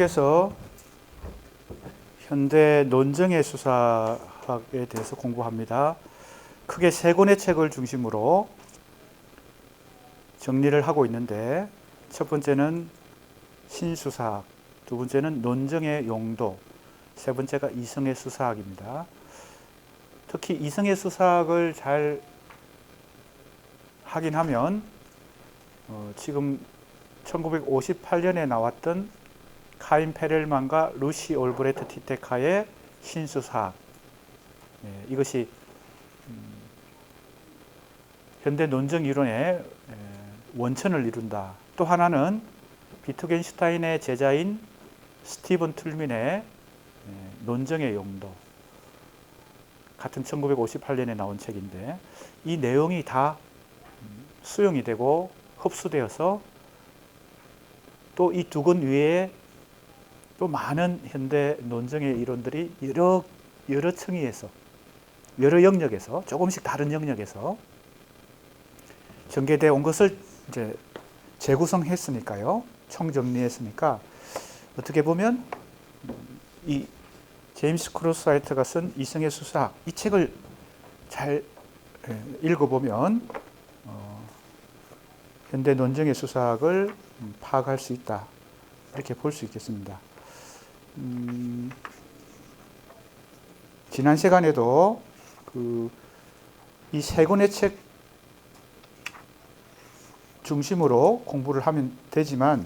계속해서 현대 논정의 수사학에 대해서 공부합니다. 크게 세 권의 책을 중심으로 정리를 하고 있는데, 첫 번째는 신수사학, 두 번째는 논정의 용도, 세 번째가 이성의 수사학입니다. 특히 이성의 수사학을 잘 하긴 하면 지금 1958년에 나왔던 카인 페렐만과 루시 올브레트 티테카의 신수사학, 이것이 현대 논정 이론의 원천을 이룬다. 또 하나는 비트겐슈타인의 제자인 스티븐 툴민의 논정의 용도, 같은 1958년에 나온 책인데, 이 내용이 다 수용이 되고 흡수되어서 또 이 두 권 위에 또 많은 현대 논정의 이론들이 여러 층위에서, 여러 영역에서, 조금씩 다른 영역에서 전개되어 온 것을 이제 재구성했으니까요. 총정리했으니까, 어떻게 보면 이 제임스 크로스하이트가 쓴 이성의 수사학, 이 책을 잘 읽어보면 현대 논정의 수사학을 파악할 수 있다, 이렇게 볼 수 있겠습니다. 지난 시간에도 이 세 권의 책 중심으로 공부를 하면 되지만,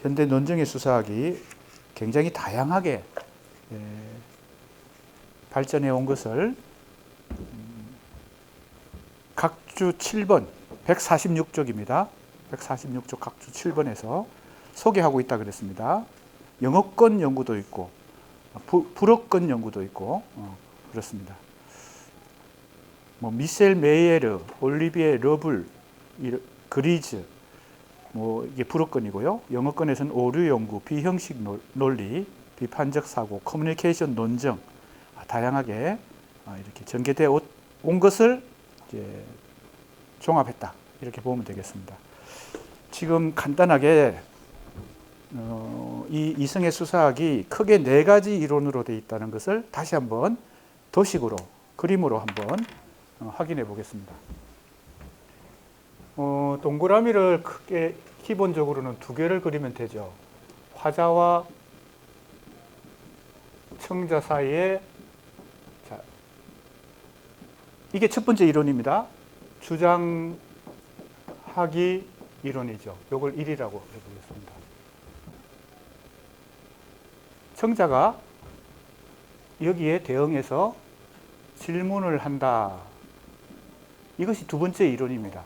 현대 논정의 수사학이 굉장히 다양하게 발전해 온 것을 각주 7번, 146쪽입니다. 146쪽 각주 7번에서 소개하고 있다 그랬습니다. 영어권 연구도 있고 불어권 연구도 있고 그렇습니다. 미셀 메이에르, 올리비에 러블, 그리즈, 이게 불어권이고요. 영어권에서는 오류 연구, 비형식 논리, 비판적 사고, 커뮤니케이션 논정, 다양하게 이렇게 전개되어 온 것을 이제 종합했다, 이렇게 보면 되겠습니다. 지금 간단하게 이 이성의 수사학이 크게 네 가지 이론으로 되어 있다는 것을 다시 한번 도식으로, 그림으로 한번 확인해 보겠습니다. 동그라미를 크게 기본적으로는 두 개를 그리면 되죠. 화자와 청자 사이에, 자, 이게 첫 번째 이론입니다. 주장하기 이론이죠. 이걸 1이라고 해보겠습니다. 청자가 여기에 대응해서 질문을 한다. 이것이 두 번째 이론입니다.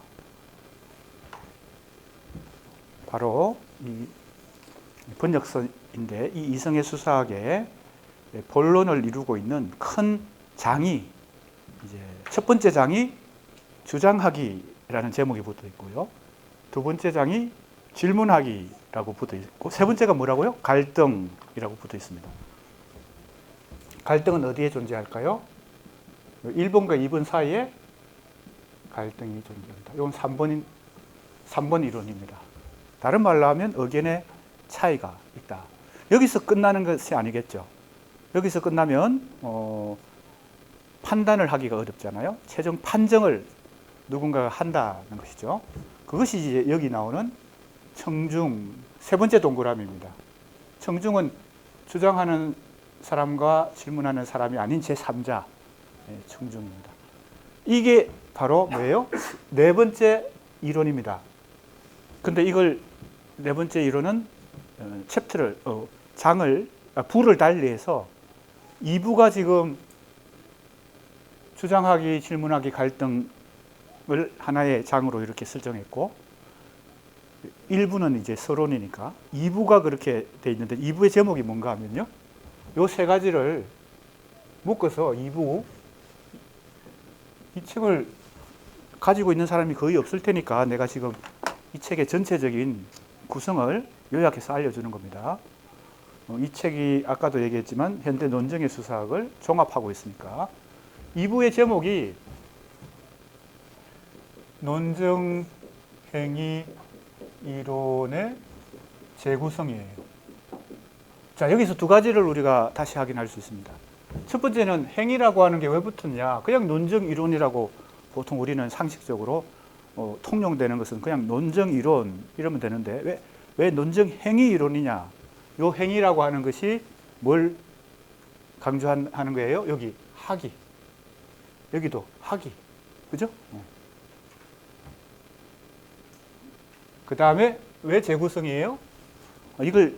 바로 이 번역서인데, 이 이성의 수사학의 본론을 이루고 있는 큰 장이, 이제 첫 번째 장이 주장하기라는 제목이 붙어 있고요. 두 번째 장이 질문하기라고 붙어 있고, 세 번째가 뭐라고요? 갈등이라고 붙어 있습니다. 갈등은 어디에 존재할까요? 1번과 2번 사이에 갈등이 존재한다. 이건 3번 이론입니다. 다른 말로 하면 의견의 차이가 있다. 여기서 끝나는 것이 아니겠죠. 여기서 끝나면 판단을 하기가 어렵잖아요. 최종 판정을 누군가가 한다는 것이죠. 그것이 이제 여기 나오는 청중, 세 번째 동그라미입니다. 청중은 주장하는 사람과 질문하는 사람이 아닌 제3자, 청중입니다. 이게 바로 뭐예요? 네 번째 이론입니다. 근데 이걸 네 번째 이론은 챕터를, 부를 달리해서 2부가 지금 주장하기, 질문하기, 갈등을 하나의 장으로 이렇게 설정했고, 1부는 이제 서론이니까 2부가 그렇게 돼 있는데, 2부의 제목이 뭔가 하면요, 요 세 가지를 묶어서 2부, 이 책을 가지고 있는 사람이 거의 없을 테니까 내가 지금 이 책의 전체적인 구성을 요약해서 알려주는 겁니다. 이 책이 아까도 얘기했지만 현대 논정의 수사학을 종합하고 있으니까, 2부의 제목이 논정행위 이론의 재구성이에요. 자, 여기서 두 가지를 우리가 다시 확인할 수 있습니다. 첫 번째는 행위라고 하는 게 왜 붙었냐? 그냥 논증 이론이라고 보통 우리는 상식적으로 통용되는 것은 그냥 논증 이론 이러면 되는데 왜 논증 행위 이론이냐? 요 행위라고 하는 것이 뭘 강조하는 거예요? 여기 하기. 여기도 하기. 그죠? 그 다음에 왜 재구성이에요? 이걸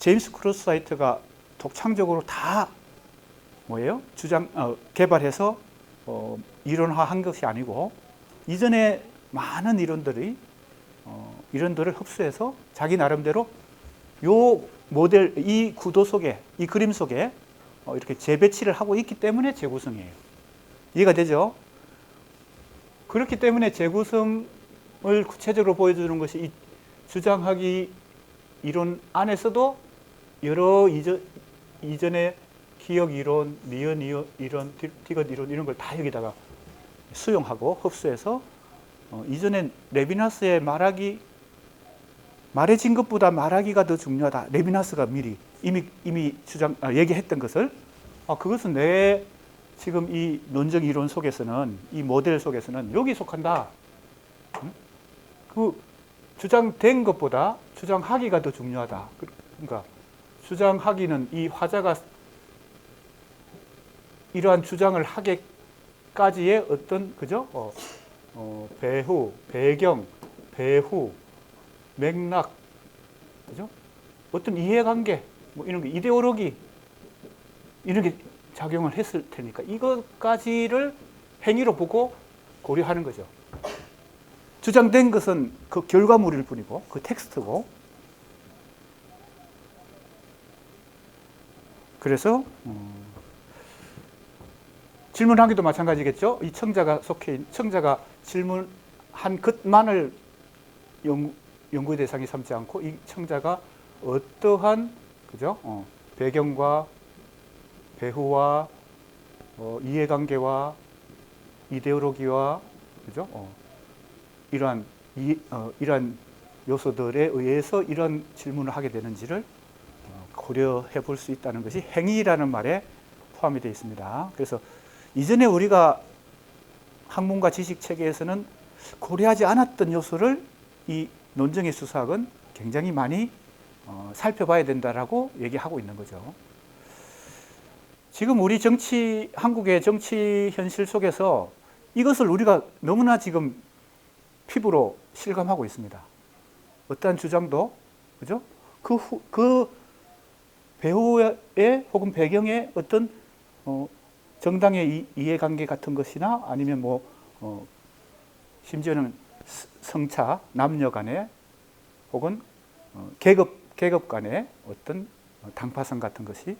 제임스 크로스하이트가 독창적으로 다 뭐예요? 개발해서 이론화한 것이 아니고 이전에 많은 이론들을 흡수해서 자기 나름대로 요 모델, 이 구도 속에, 이 그림 속에 이렇게 재배치를 하고 있기 때문에 재구성이에요. 이해가 되죠? 그렇기 때문에 재구성을 구체적으로 보여주는 것이 이 주장하기 이론 안에서도 여러 이전의 기억 이론, 니은 이론, 디귿 이론 이런 걸 다 여기다가 수용하고 흡수해서 이전에 레비나스의 말해진 것보다 말하기가 더 중요하다. 레비나스가 미리 이미 얘기했던 것을 그것은 내 지금 이 논증 이론 속에서는 이 모델 속에서는 여기 속한다. 그 주장된 것보다 주장하기가 더 중요하다. 그러니까 주장하기는 이 화자가 이러한 주장을 하기까지의 어떤 그죠? 배후, 배경, 배후, 맥락, 그죠? 어떤 이해관계, 뭐 이런 게 이데올로기 이런 게 작용을 했을 테니까 이것까지를 행위로 보고 고려하는 거죠. 주장된 것은 그 결과물일 뿐이고 그 텍스트고. 그래서 질문하기도 마찬가지겠죠. 이 청자가 질문한 것만을 연구의 대상이 삼지 않고 이 청자가 어떠한 그죠? 배경과 배후와 이해관계와 이데올로기와 그죠? 이러한 요소들에 의해서 이런 질문을 하게 되는지를 고려해 볼 수 있다는 것이 행위라는 말에 포함이 되어 있습니다. 그래서 이전에 우리가 학문과 지식 체계에서는 고려하지 않았던 요소를 이 논증의 수사학은 굉장히 많이 살펴봐야 된다라고 얘기하고 있는 거죠. 지금 우리 한국의 정치 현실 속에서 이것을 우리가 너무나 지금 피부로 실감하고 있습니다. 어떠한 주장도, 그죠? 그 배후의 혹은 배경의 어떤 정당의 이해관계 같은 것이나 아니면 심지어는 성차, 남녀 간의 혹은 계급 간의 어떤 당파성 같은 것이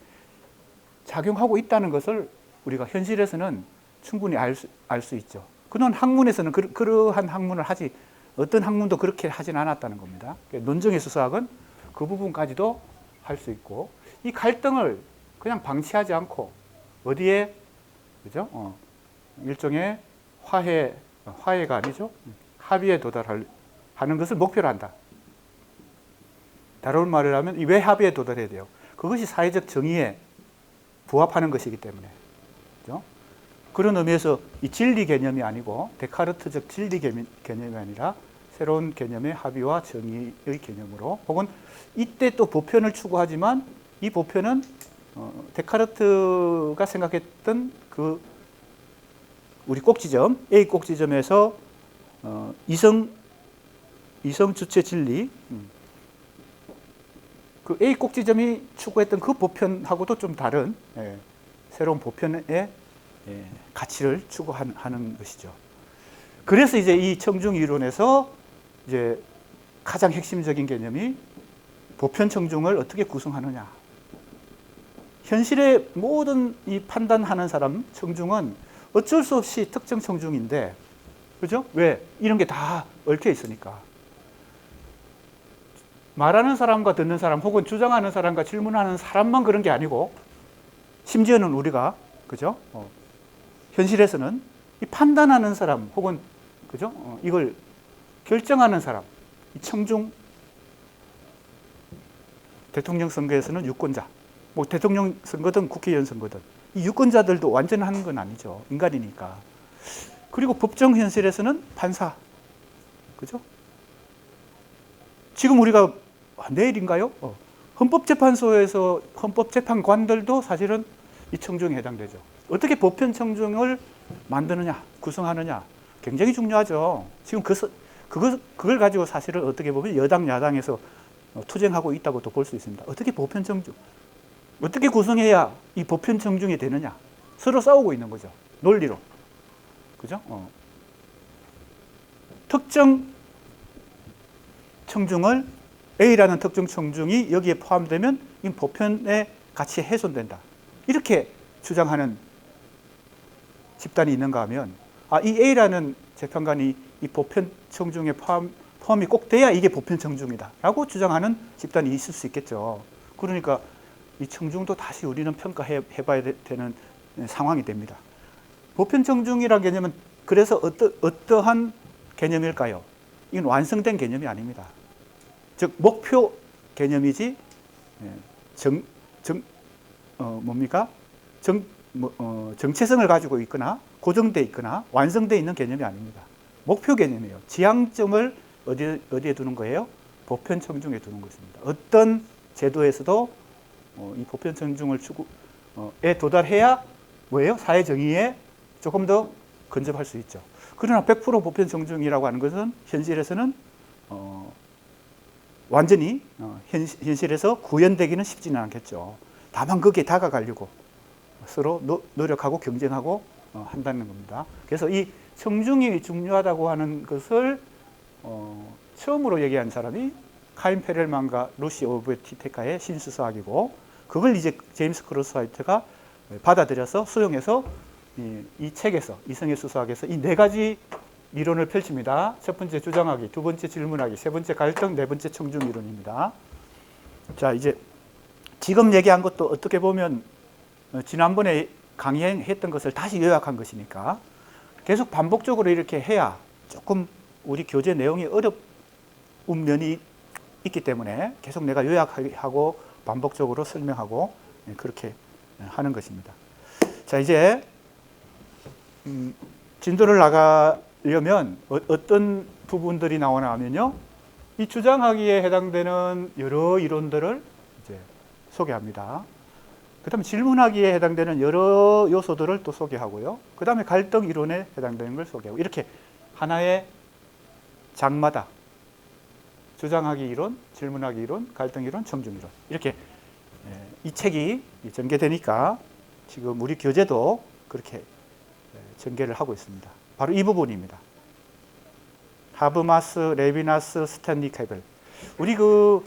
작용하고 있다는 것을 우리가 현실에서는 충분히 알 수 있죠. 그런 학문에서는 그러한 학문을 어떤 학문도 그렇게 하진 않았다는 겁니다. 논증의 수사학은 그 부분까지도 할 수 있고 이 갈등을 그냥 방치하지 않고 어디에 그죠? 일종의 화해가 아니죠. 합의에 도달하는 것을 목표로 한다. 다른 말을 하면 왜 합의에 도달해야 돼요? 그것이 사회적 정의에 부합하는 것이기 때문에. 그죠? 그런 의미에서 이 진리 개념이 아니고 데카르트적 진리 개념이 아니라 새로운 개념의 합의와 정의의 개념으로 혹은 이때 또 보편을 추구하지만 이 보편은 데카르트가 생각했던 그 우리 꼭지점 A 꼭지점에서 이성 주체 진리 그 A 꼭지점이 추구했던 그 보편하고도 좀 다른 새로운 보편의 가치를 추구하는 것이죠. 그래서 이제 이 청중 이론에서 이제 가장 핵심적인 개념이 보편 청중을 어떻게 구성하느냐. 현실의 모든 이 판단하는 사람 청중은 어쩔 수 없이 특정 청중인데, 그죠? 왜? 이런 게 다 얽혀 있으니까. 말하는 사람과 듣는 사람 혹은 주장하는 사람과 질문하는 사람만 그런 게 아니고 심지어는 우리가 그죠? 현실에서는 이 판단하는 사람 혹은 그죠? 이걸 결정하는 사람, 이 청중 대통령 선거에서는 유권자, 뭐 대통령 선거든 국회의원 선거든 이 유권자들도 완전한 건 아니죠. 인간이니까. 그리고 법정 현실에서는 판사, 그죠? 지금 우리가 내일인가요? 헌법재판소에서 헌법재판관들도 사실은 이 청중에 해당되죠. 어떻게 보편 청중을 만드느냐, 구성하느냐 굉장히 중요하죠. 지금 그걸 가지고 사실은 어떻게 보면 여당, 야당에서 투쟁하고 있다고도 볼 수 있습니다. 어떻게 보편 청중, 어떻게 구성해야 이 보편 청중이 되느냐 서로 싸우고 있는 거죠. 논리로. 그죠? 특정 청중을 A라는 특정 청중이 여기에 포함되면 이 보편의 가치에 훼손된다. 이렇게 주장하는 집단이 있는가 하면 이 A라는 재판관이 이 보편 청중에 포함이 꼭 돼야 이게 보편 청중이다 라고 주장하는 집단이 있을 수 있겠죠. 그러니까 이 청중도 다시 우리는 평가해 봐야 되는 상황이 됩니다. 보편 청중이라는 개념은 그래서 어떠한 개념일까요? 이건 완성된 개념이 아닙니다. 즉 목표 개념이지 정체성을 가지고 있거나 고정되어 있거나 완성되어 있는 개념이 아닙니다. 목표 개념이에요. 지향점을 어디에 두는 거예요? 보편 청중에 두는 것입니다. 어떤 제도에서도 이 보편 청중을 도달해야 뭐예요? 사회 정의에 조금 더 근접할 수 있죠. 그러나 100% 보편 청중이라고 하는 것은 현실에서는 완전히 현실에서 구현되기는 쉽지는 않겠죠. 다만 거기에 다가가려고 서로 노력하고 경쟁하고 한다는 겁니다. 그래서 이 청중이 중요하다고 하는 것을 처음으로 얘기한 사람이 카인 페렐만과 루시 오브티테카의 신수사학이고 그걸 이제 제임스 크로스화이트가 받아들여서 수용해서 이 책에서 이성의 수사학에서 이 네 가지 이론을 펼칩니다. 첫 번째 주장하기, 두 번째 질문하기, 세 번째 갈등, 네 번째 청중 이론입니다. 자, 이제 지금 얘기한 것도 어떻게 보면 지난번에 강의했던 것을 다시 요약한 것이니까 계속 반복적으로 이렇게 해야 조금 우리 교재 내용이 어려운 면이 있기 때문에 계속 내가 요약하고 반복적으로 설명하고 그렇게 하는 것입니다. 자, 이제 진도를 나가려면 어떤 부분들이 나오나 하면요. 이 주장하기에 해당되는 여러 이론들을 이제 소개합니다. 그 다음에 질문하기에 해당되는 여러 요소들을 또 소개하고요. 그 다음에 갈등 이론에 해당되는 걸 소개하고 이렇게 하나의 장마다 주장하기 이론, 질문하기 이론, 갈등 이론, 청중 이론 이렇게 이 책이 전개되니까 지금 우리 교재도 그렇게 전개를 하고 있습니다. 바로 이 부분입니다. 하브마스, 레비나스, 스탠리 캐벨. 우리 그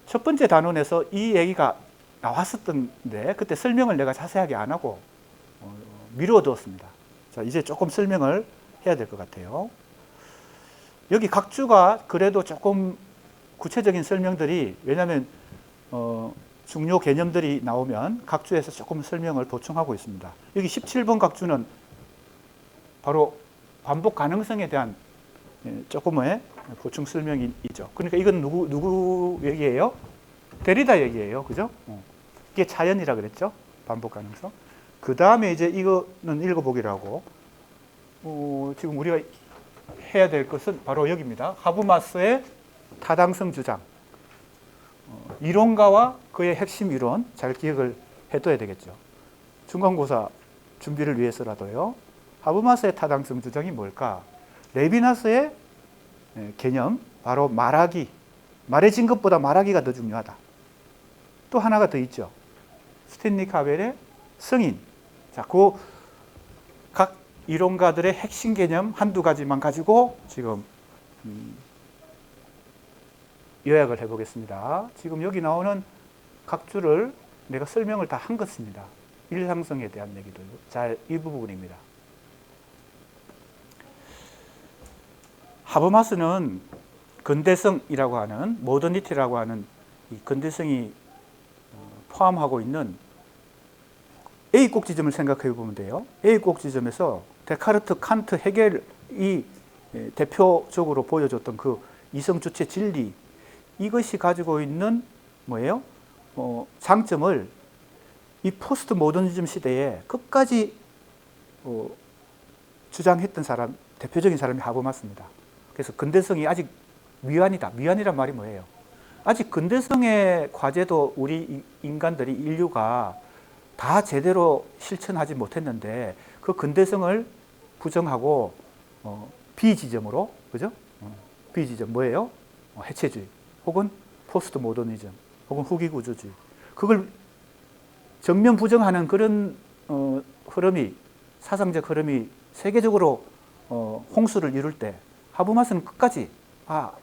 첫 번째 단원에서 이 얘기가 나왔었던데 그때 설명을 내가 자세하게 안 하고 미루어두었습니다. 자, 이제 조금 설명을 해야 될 것 같아요. 여기 각주가 그래도 조금 구체적인 설명들이 왜냐하면 중요 개념들이 나오면 각주에서 조금 설명을 보충하고 있습니다. 여기 17번 각주는 바로 반복 가능성에 대한 조금의 보충 설명이 있죠. 그러니까 이건 누구 얘기예요? 데리다 얘기예요. 그죠? 이게 자연이라 그랬죠? 반복 가능성. 그 다음에 이제 이거는 읽어보기라고. 지금 우리가 해야 될 것은 바로 여기입니다. 하브마스의 타당성 주장. 이론가와 그의 핵심 이론 잘 기억을 해둬야 되겠죠. 중간고사 준비를 위해서라도요. 하브마스의 타당성 주장이 뭘까? 레비나스의 개념, 바로 말하기. 말해진 것보다 말하기가 더 중요하다. 또 하나가 더 있죠. 스탠리 카벨의 승인. 자, 그 각 이론가들의 핵심 개념 한두 가지만 가지고 지금 요약을 해보겠습니다. 지금 여기 나오는 각주를 내가 설명을 다 한 것입니다. 일상성에 대한 얘기도. 자, 이 부분입니다. 하버마스는 근대성이라고 하는 모더니티라고 하는 이 근대성이 포함하고 있는 A 꼭지점을 생각해 보면 돼요. A 꼭지점에서 데카르트, 칸트, 헤겔이 대표적으로 보여줬던 그 이성주체 진리 이것이 가지고 있는 뭐예요? 장점을 이 포스트 모더니즘 시대에 끝까지 주장했던 사람, 대표적인 사람이 하버마스입니다. 그래서 근대성이 아직 미완이다. 미완이란 말이 뭐예요? 아직 근대성의 과제도 우리 인간들이, 인류가 다 제대로 실천하지 못했는데, 그 근대성을 부정하고 비지점으로, 그죠? 비지점 뭐예요? 해체주의, 혹은 포스트 모더니즘, 혹은 후기 구조주의. 그걸 정면 부정하는 그런 흐름이, 사상적 흐름이 세계적으로 홍수를 이룰 때, 하버마스는 끝까지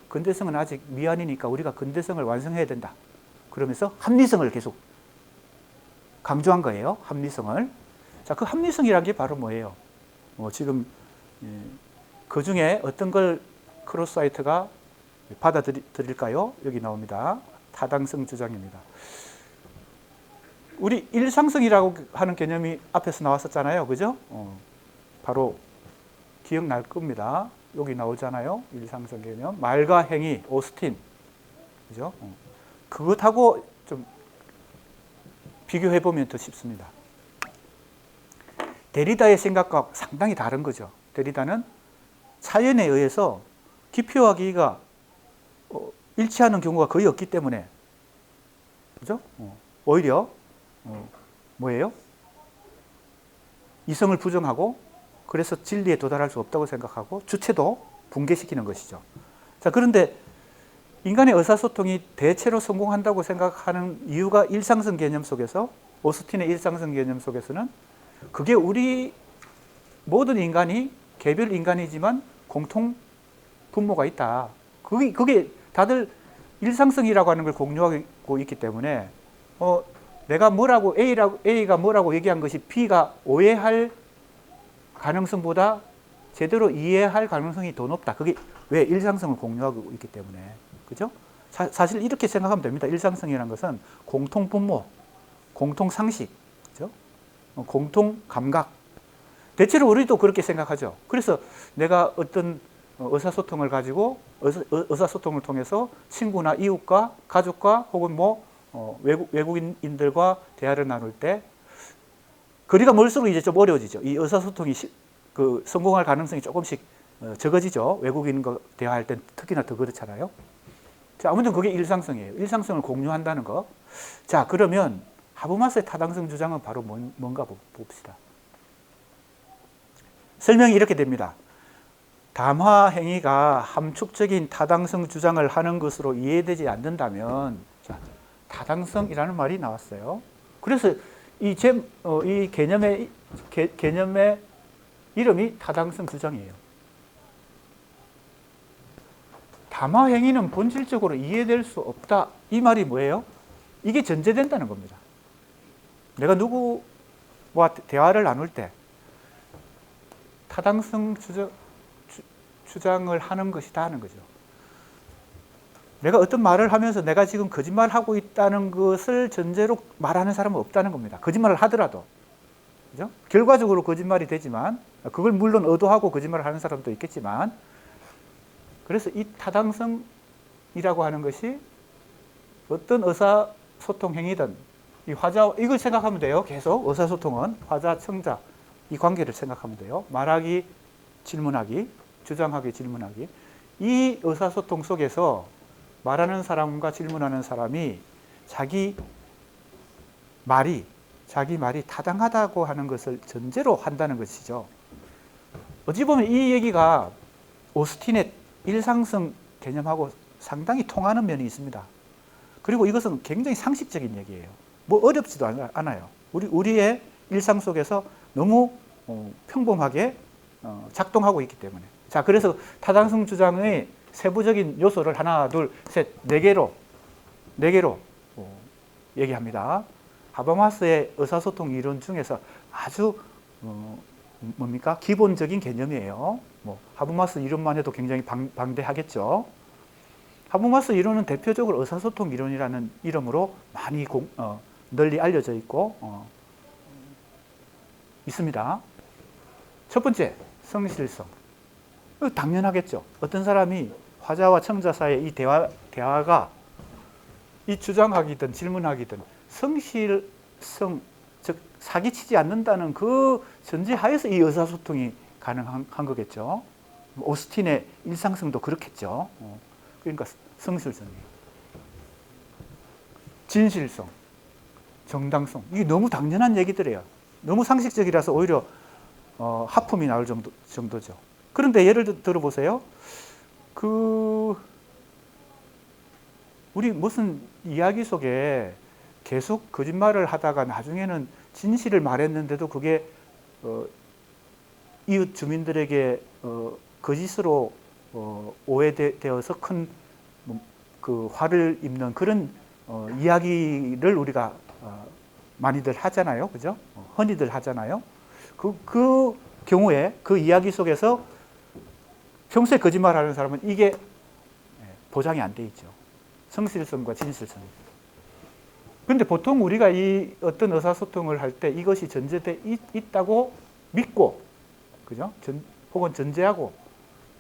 근대성은 아직 미완이니까 우리가 근대성을 완성해야 된다. 그러면서 합리성을 계속 강조한 거예요. 합리성을. 자, 그 합리성이란 게 바로 뭐예요? 지금 그 중에 어떤 걸 크로스화이트가 받아들일까요? 여기 나옵니다. 타당성 주장입니다. 우리 일상성이라고 하는 개념이 앞에서 나왔었잖아요. 그죠? 바로 기억날 겁니다. 여기 나오잖아요. 일상성 개념. 말과 행위, 오스틴. 그죠? 그것하고 좀 비교해보면 더 쉽습니다. 데리다의 생각과 상당히 다른 거죠. 데리다는 사연에 의해서 기표와 기가 일치하는 경우가 거의 없기 때문에, 그죠? 오히려 뭐예요? 이성을 부정하고, 그래서 진리에 도달할 수 없다고 생각하고 주체도 붕괴시키는 것이죠. 자, 그런데 인간의 의사소통이 대체로 성공한다고 생각하는 이유가 일상성 개념 속에서, 오스틴의 일상성 개념 속에서는 그게 우리 모든 인간이 개별 인간이지만 공통 분모가 있다. 그게 다들 일상성이라고 하는 걸 공유하고 있기 때문에 내가 뭐라고 A가 뭐라고 얘기한 것이 B가 오해할 가능성보다 제대로 이해할 가능성이 더 높다. 그게 왜? 일상성을 공유하고 있기 때문에. 그죠? 사실 이렇게 생각하면 됩니다. 일상성이라는 것은 공통 분모, 공통 상식, 그죠? 공통 감각. 대체로 우리도 그렇게 생각하죠. 그래서 내가 어떤 의사소통을 가지고 의사소통을 통해서 친구나 이웃과 가족과 혹은 외국인들과 대화를 나눌 때 거리가 멀수록 이제 좀 어려워지죠. 이 의사소통이 성공할 가능성이 조금씩 적어지죠. 외국인과 대화할 땐 특히나 더 그렇잖아요. 자, 아무튼 그게 일상성이에요. 일상성을 공유한다는 거. 자, 그러면 하버마스의 타당성 주장은 바로 뭔가 봅시다. 설명이 이렇게 됩니다. 담화 행위가 함축적인 타당성 주장을 하는 것으로 이해되지 않는다면, 자, 타당성이라는 말이 나왔어요. 그래서 이 개념의 이름이 타당성 주장이에요. 담화 행위는 본질적으로 이해될 수 없다. 이 말이 뭐예요? 이게 전제된다는 겁니다. 내가 누구와 대화를 나눌 때 타당성 주장을 하는 것이다 하는 거죠. 내가 어떤 말을 하면서 내가 지금 거짓말하고 있다는 것을 전제로 말하는 사람은 없다는 겁니다. 거짓말을 하더라도. 그죠? 결과적으로 거짓말이 되지만, 그걸 물론 의도하고 거짓말을 하는 사람도 있겠지만, 그래서 이 타당성이라고 하는 것이 어떤 의사소통 행위든, 이걸 생각하면 돼요. 계속 의사소통은 화자, 청자, 이 관계를 생각하면 돼요. 말하기, 질문하기, 주장하기, 질문하기. 이 의사소통 속에서 말하는 사람과 질문하는 사람이 자기 말이 타당하다고 하는 것을 전제로 한다는 것이죠. 어찌 보면 이 얘기가 오스틴의 일상성 개념하고 상당히 통하는 면이 있습니다. 그리고 이것은 굉장히 상식적인 얘기예요. 뭐 어렵지도 않아요. 우리의 일상 속에서 너무 평범하게 작동하고 있기 때문에. 자, 그래서 타당성 주장의 세부적인 요소를 하나, 둘, 셋, 네 개로 얘기합니다. 하버마스의 의사소통 이론 중에서 아주 기본적인 개념이에요. 하버마스 이론만 해도 굉장히 방대하겠죠. 하버마스 이론은 대표적으로 의사소통 이론이라는 이름으로 많이 널리 알려져 있고 있습니다. 첫 번째, 성실성. 당연하겠죠. 어떤 사람이 화자와 청자 사이의 이 대화가 이 주장하기든 질문하기든 성실성, 즉 사기치지 않는다는 그 전제하에서 이 의사소통이 가능한 거겠죠. 오스틴의 일상성도 그렇겠죠. 그러니까 성실성이에요. 진실성, 정당성, 이게 너무 당연한 얘기들이에요. 너무 상식적이라서 오히려 하품이 나올 정도죠. 그런데 예를 들어보세요. 우리 무슨 이야기 속에 계속 거짓말을 하다가 나중에는 진실을 말했는데도 그게 이웃 주민들에게 거짓으로 오해되어서 큰 그 화를 입는 그런 이야기를 우리가 많이들 하잖아요. 그죠? 흔히들 하잖아요. 그 경우에 그 이야기 속에서 평소에 거짓말하는 사람은 이게 보장이 안 돼 있죠. 성실성과 진실성. 그런데 보통 우리가 이 어떤 의사소통을 할 때 이것이 전제되어 있다고 믿고, 그죠? 혹은 전제하고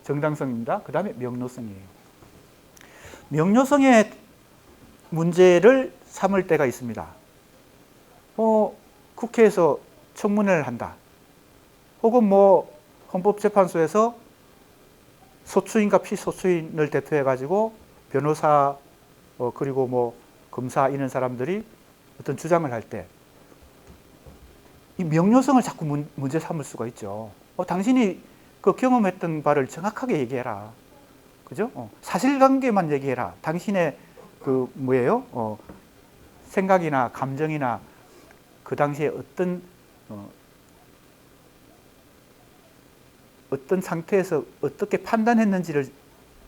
정당성입니다. 그 다음에 명료성이에요. 명료성의 문제를 삼을 때가 있습니다. 국회에서 청문회를 한다. 혹은 헌법재판소에서 소추인과 피소추인을 대표해 가지고 변호사 그리고 검사 이런 사람들이 어떤 주장을 할 때 이 명료성을 자꾸 문제 삼을 수가 있죠. 당신이 그 경험했던 바를 정확하게 얘기해라. 그죠? 사실관계만 얘기해라. 당신의 생각이나 감정이나 그 당시에 어떤 상태에서 어떻게 판단했는지를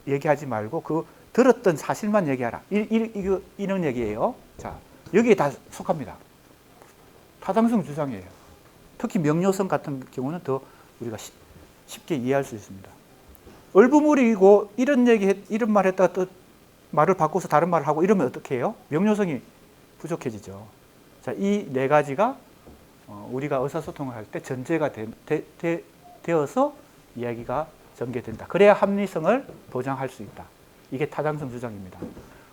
얘기하지 말고 그 들었던 사실만 얘기하라. 이런 얘기예요. 자, 여기에 다 속합니다. 타당성 주장이에요. 특히 명료성 같은 경우는 더 우리가 쉽게 이해할 수 있습니다. 얼부무리고 이런 말 했다가 또 말을 바꿔서 다른 말을 하고 이러면 어떻게 해요? 명료성이 부족해지죠. 자, 이 네 가지가 우리가 의사소통을 할 때 전제가 되어서 이야기가 전개된다. 그래야 합리성을 보장할 수 있다. 이게 타당성 주장입니다.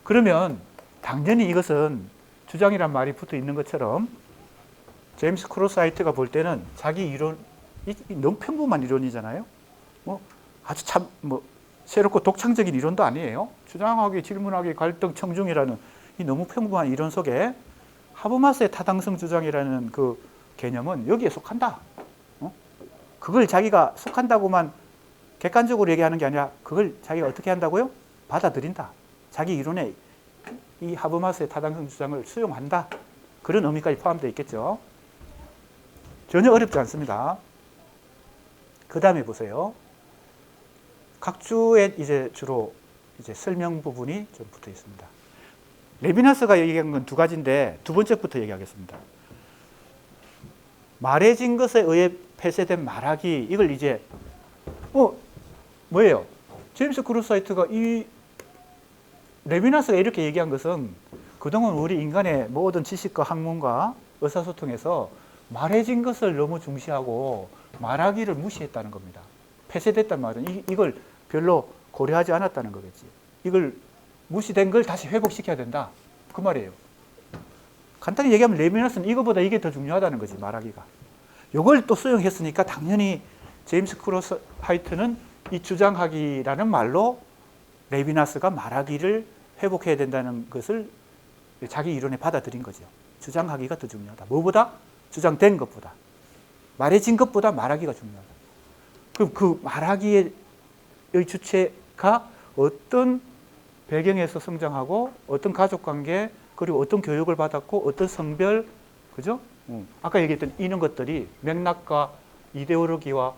그러면 당연히 이것은 주장이란 말이 붙어 있는 것처럼 제임스 크로스하이트가 볼 때는 자기 이론, 너무 평범한 이론이잖아요. 아주 새롭고 독창적인 이론도 아니에요. 주장하기, 질문하기, 갈등, 청중이라는 이 너무 평범한 이론 속에 하버마스의 타당성 주장이라는 그 개념은 여기에 속한다. 그걸 자기가 속한다고만 객관적으로 얘기하는 게 아니라 그걸 자기가 어떻게 한다고요? 받아들인다. 자기 이론에 이 하버마스의 타당성 주장을 수용한다. 그런 의미까지 포함되어 있겠죠. 전혀 어렵지 않습니다. 그 다음에 보세요. 각 주에 주로 설명 부분이 좀 붙어 있습니다. 레비나스가 얘기한 건 두 가지인데 두 번째부터 얘기하겠습니다. 말해진 것에 의해 폐쇄된 말하기, 이걸 뭐예요? 제임스 크로스하이트가 레비나스가 이렇게 얘기한 것은 그동안 우리 인간의 모든 지식과 학문과 의사소통에서 말해진 것을 너무 중시하고 말하기를 무시했다는 겁니다. 폐쇄됐단 말은 이걸 별로 고려하지 않았다는 거겠지. 이걸 무시된 걸 다시 회복시켜야 된다. 그 말이에요. 간단히 얘기하면 레비나스는 이거보다 이게 더 중요하다는 거지, 말하기가. 이걸 또 수용했으니까 당연히 제임스 크로스하이트는 이 주장하기라는 말로 레비나스가 말하기를 회복해야 된다는 것을 자기 이론에 받아들인 거죠. 주장하기가 더 중요하다. 뭐보다? 주장된 것보다. 말해진 것보다 말하기가 중요하다. 그럼 그 말하기의 주체가 어떤 배경에서 성장하고 어떤 가족관계 그리고 어떤 교육을 받았고 어떤 성별, 그죠? 아까 얘기했던 이런 것들이 맥락과 이데올로기와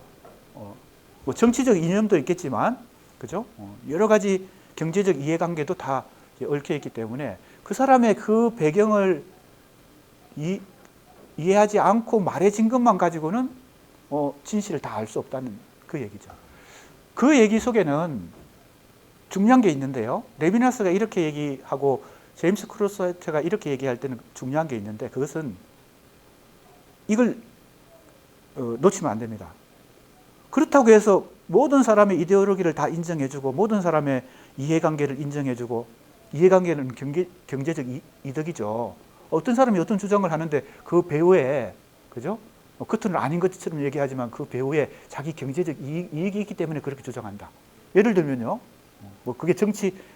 정치적 이념도 있겠지만, 그죠? 여러 가지 경제적 이해관계도 다 얽혀 있기 때문에 그 사람의 그 배경을 이해하지 않고 말해진 것만 가지고는 진실을 다 알 수 없다는 그 얘기죠. 그 얘기 속에는 중요한 게 있는데요. 레비나스가 이렇게 얘기하고 제임스 크로스하이트가 이렇게 얘기할 때는 중요한 게 있는데 그것은 이걸 놓치면 안 됩니다. 그렇다고 해서 모든 사람의 이데올로기를 다 인정해주고 모든 사람의 이해관계를 인정해주고 이해관계는 경제적 이득이죠. 어떤 사람이 어떤 주장을 하는데 그 배후에, 그죠? 겉은 아닌 것처럼 얘기하지만 그 배후에 자기 경제적 이익이 있기 때문에 그렇게 주장한다. 예를 들면요, 뭐 그게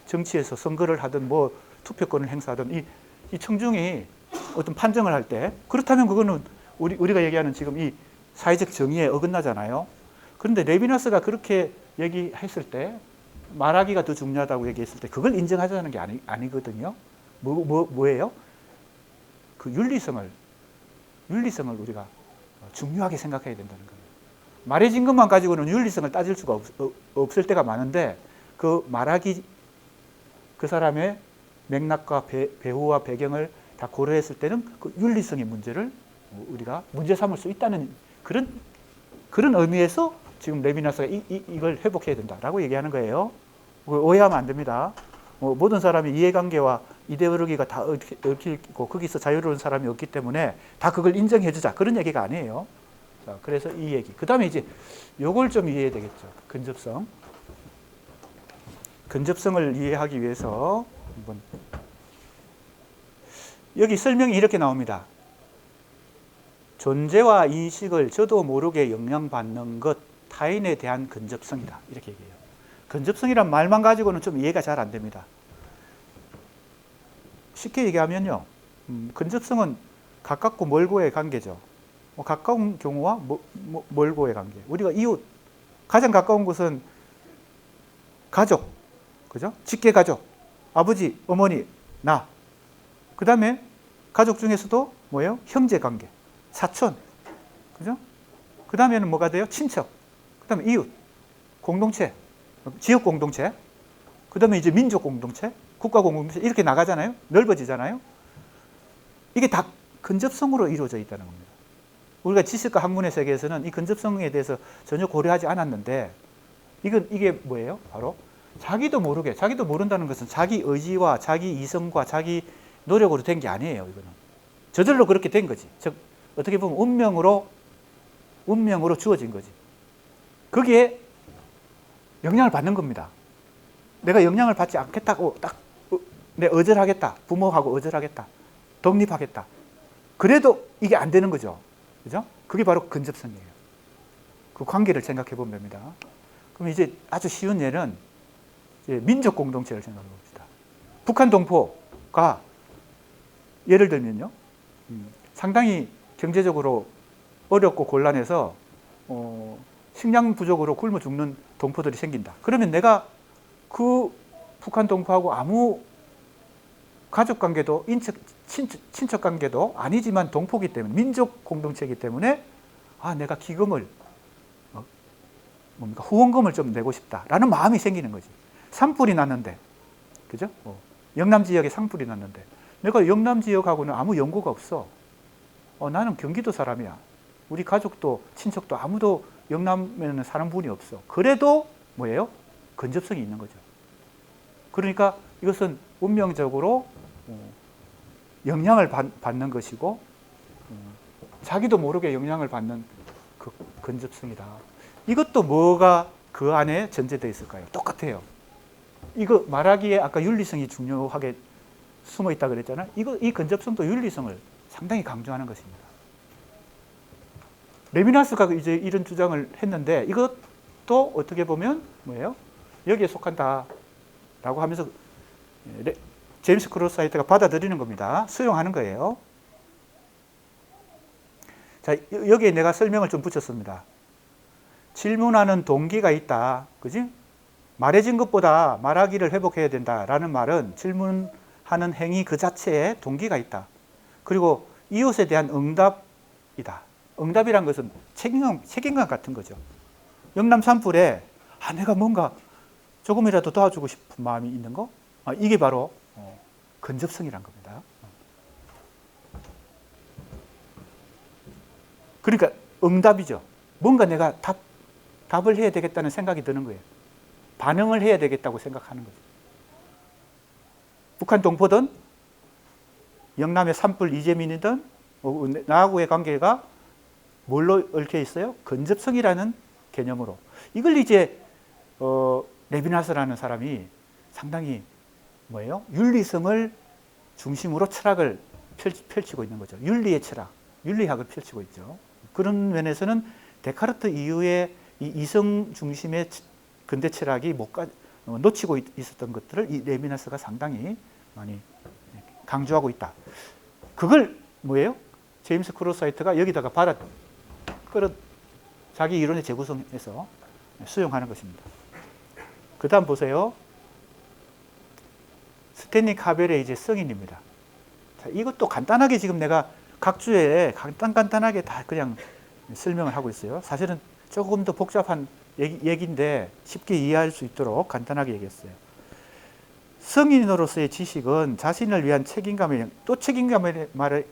정치에서 선거를 하든 뭐 투표권을 행사하든 이 청중이 어떤 판정을 할 때, 그렇다면 그거는 우리가 얘기하는 지금 이 사회적 정의에 어긋나잖아요. 그런데 레비나스가 그렇게 얘기했을 때, 말하기가 더 중요하다고 얘기했을 때 그걸 인정하자는 게 아니거든요. 뭐예요? 그 윤리성을 우리가 중요하게 생각해야 된다는 거예요. 말해진 것만 가지고는 윤리성을 따질 수가 없을 때가 많은데, 그 말하기, 그 사람의 맥락과 배후와 배경을 다 고려했을 때는 그 윤리성의 문제를 우리가 문제 삼을 수 있다는 그런 의미에서 지금 레비나스가 이걸 회복해야 된다라고 얘기하는 거예요. 오해하면 안 됩니다. 모든 사람이 이해관계와 이데올로기가 다 얽히고 거기서 자유로운 사람이 없기 때문에 다 그걸 인정해 주자, 그런 얘기가 아니에요. 자, 그래서 이 얘기. 그 다음에 이제 요걸 좀 이해해야 되겠죠. 근접성을 이해하기 위해서 한번, 여기 설명이 이렇게 나옵니다. 존재와 인식을 저도 모르게 영향받는 것, 타인에 대한 근접성이다, 이렇게 얘기해요. 근접성이란 말만 가지고는 좀 이해가 잘 안 됩니다. 쉽게 얘기하면요, 근접성은 가깝고 멀고의 관계죠. 가까운 경우와 멀고의 관계. 우리가 이웃, 가장 가까운 곳은 가족, 그죠? 직계 가족, 아버지, 어머니, 나. 그 다음에 가족 중에서도 뭐예요? 형제 관계, 사촌, 그죠? 그 다음에는 뭐가 돼요? 친척. 그 다음에 이웃, 공동체, 지역 공동체. 그 다음에 이제 민족 공동체, 국가 공동체, 이렇게 나가잖아요. 넓어지잖아요. 이게 다 근접성으로 이루어져 있다는 겁니다. 우리가 지식과 학문의 세계에서는 이 근접성에 대해서 전혀 고려하지 않았는데, 이게 뭐예요? 바로 자기도 모른다는 것은 자기 의지와 자기 이성과 자기 노력으로 된 게 아니에요. 이거는 저절로 그렇게 된 거지. 즉 어떻게 보면 운명으로 주어진 거지. 거기에 영향을 받는 겁니다. 내가 영향을 받지 않겠다고 내 의절하겠다, 부모하고 의절하겠다, 독립하겠다, 그래도 이게 안 되는 거죠. 그죠? 그게 바로 근접성이에요. 그 관계를 생각해 보면 됩니다. 그럼 이제 아주 쉬운 예는 이제 민족 공동체를 생각해 봅시다. 북한 동포가 예를 들면요, 상당히 경제적으로 어렵고 곤란해서 식량 부족으로 굶어 죽는 동포들이 생긴다. 그러면 내가 그 북한 동포하고 아무 가족 관계도 친척 관계도 아니지만 동포기 때문에, 민족 공동체이기 때문에 내가 기금을 후원금을 좀 내고 싶다라는 마음이 생기는 거지. 산불이 났는데, 그죠? 영남 지역에 산불이 났는데 내가 영남 지역하고는 아무 연고가 없어. 나는 경기도 사람이야. 우리 가족도 친척도 아무도 영남에는 사는 분이 없어. 그래도 뭐예요? 근접성이 있는 거죠. 그러니까 이것은 운명적으로 영향을 받는 것이고, 자기도 모르게 영향을 받는 그 근접성이다. 이것도 뭐가 그 안에 전제되어 있을까요? 똑같아요. 이거 말하기에 아까 윤리성이 중요하게 숨어 있다 그랬잖아요. 이 근접성도 윤리성을 상당히 강조하는 것입니다. 레비나스가 이제 이런 주장을 했는데, 이것도 어떻게 보면 뭐예요? 여기에 속한다라고 하면서 제임스 크로사이트가 받아들이는 겁니다. 수용하는 거예요. 자, 여기에 내가 설명을 좀 붙였습니다. 질문하는 동기가 있다. 그지? 말해진 것보다 말하기를 회복해야 된다라는 말은 질문하는 행위 그 자체에 동기가 있다. 그리고 이웃에 대한 응답이다. 응답이란 것은 책임감 같은 거죠. 영남 산불에 내가 뭔가 조금이라도 도와주고 싶은 마음이 있는 거, 이게 바로 근접성이란 겁니다. 그러니까 응답이죠. 뭔가 내가 답을 해야 되겠다는 생각이 드는 거예요. 반응을 해야 되겠다고 생각하는 거죠. 북한 동포든 영남의 산불 이재민이든 나하고의 관계가 뭘로 얽혀 있어요? 근접성이라는 개념으로. 이걸 이제 레비나스라는 사람이 상당히 뭐예요? 윤리성을 중심으로 철학을 펼치고 있는 거죠. 윤리의 철학, 윤리학을 펼치고 있죠. 그런 면에서는 데카르트 이후에 이 이성 중심의 근대 철학이 놓치고 있었던 것들을 이 레비나스가 상당히 많이 강조하고 있다. 그걸 뭐예요? 제임스 크로사이트가 여기다가 자기 이론에 재구성해서 수용하는 것입니다. 그 다음 보세요. 스탠리 카벨의 이제 성인입니다. 자, 이것도 간단하게 지금 내가 각 주에 간단하게 다 그냥 설명을 하고 있어요. 사실은 조금 더 복잡한 얘기인데 쉽게 이해할 수 있도록 간단하게 얘기했어요. 성인으로서의 지식은 자신을 위한 책임감을, 또 책임감의 말을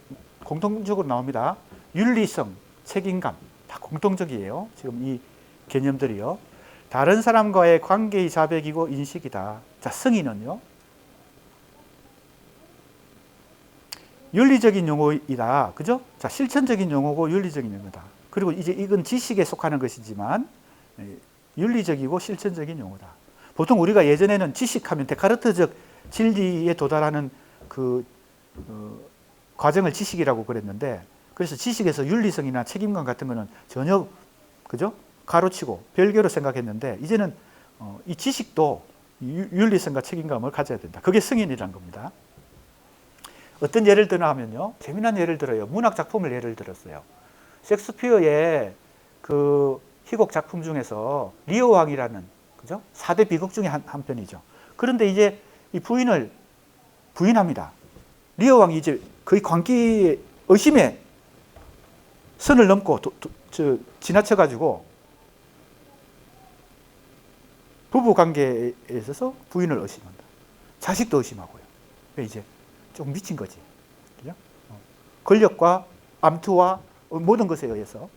공통적으로 나옵니다. 윤리성, 책임감 다 공통적이에요. 지금 이 개념들이요. 다른 사람과의 관계의 자백이고 인식이다. 자, 성인은요. 윤리적인 용어이다. 그죠? 자, 실천적인 용어고 윤리적인 용어다. 그리고 이제 이건 지식에 속하는 것이지만 윤리적이고 실천적인 용어다. 보통 우리가 예전에는 지식하면 데카르트적 진리에 도달하는 그 과정을 지식이라고 그랬는데, 그래서 지식에서 윤리성이나 책임감 같은 거는 전혀 그죠? 가로치고 별개로 생각했는데, 이제는 이 지식도 윤리성과 책임감을 가져야 된다. 그게 승인이라는 겁니다. 어떤 예를 드나 하면요, 재미난 예를 들어요. 문학 작품을 예를 들었어요. 셰익스피어의 그 희곡 작품 중에서 리오 왕이라는, 그죠? 4대 비극 중에 한 편이죠. 그런데 이제 이 부인을 부인합니다. 리오 왕이 이제 거의 광기 의심에 선을 넘고 지나쳐가지고 부부 관계에 있어서 부인을 의심한다. 자식도 의심하고요. 이제 좀 미친 거지. 그죠? 권력과 암투와 모든 것에 의해서.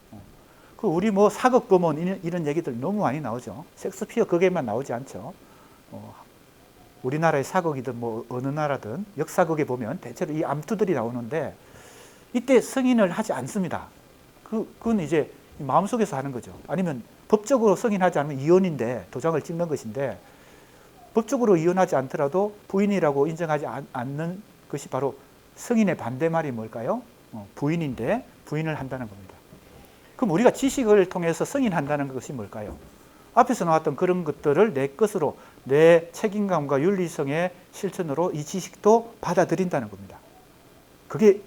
우리 뭐 사극 범원 이런 얘기들 너무 많이 나오죠. 셰익스피어 극에만 나오지 않죠. 우리나라의 사극이든 뭐 어느 나라든 역사극에 보면 대체로 이 암투들이 나오는데, 이때 승인을 하지 않습니다. 그건 이제 마음속에서 하는 거죠. 아니면 법적으로 승인하지 않으면 이혼인데, 도장을 찍는 것인데, 법적으로 이혼하지 않더라도 부인이라고 인정하지 않는 것이 바로 승인의 반대말이 뭘까요? 부인인데 부인을 한다는 겁니다. 그럼 우리가 지식을 통해서 승인한다는 것이 뭘까요? 앞에서 나왔던 그런 것들을 내 것으로, 내 책임감과 윤리성의 실천으로 이 지식도 받아들인다는 겁니다. 그게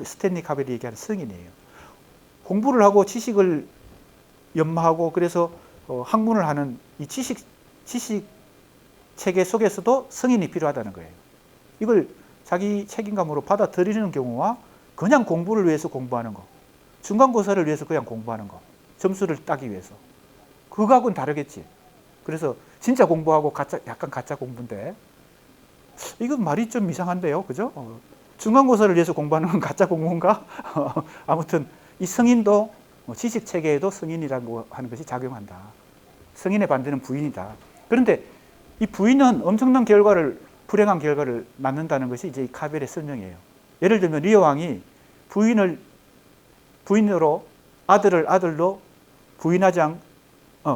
스탠리 카벨이 얘기하는 승인이에요. 공부를 하고 지식을 연마하고 그래서 학문을 하는 이 지식 체계 속에서도 승인이 필요하다는 거예요. 이걸 자기 책임감으로 받아들이는 경우와 그냥 공부를 위해서 공부하는 거, 중간고사를 위해서 그냥 공부하는 거, 점수를 따기 위해서, 그거하고는 다르겠지. 그래서 진짜 공부하고 약간 가짜 공부인데, 이건 말이 좀 이상한데요, 그죠? 중간고사를 위해서 공부하는 건 가짜 공부인가? 아무튼 이 승인도 지식 체계에도 승인이라고 하는 것이 작용한다. 승인의 반대는 부인이다. 그런데 이 부인은 엄청난 불행한 결과를 낳는다는 것이 이제 이 카벨의 설명이에요. 예를 들면 리오 왕이 부인으로 아들을 아들로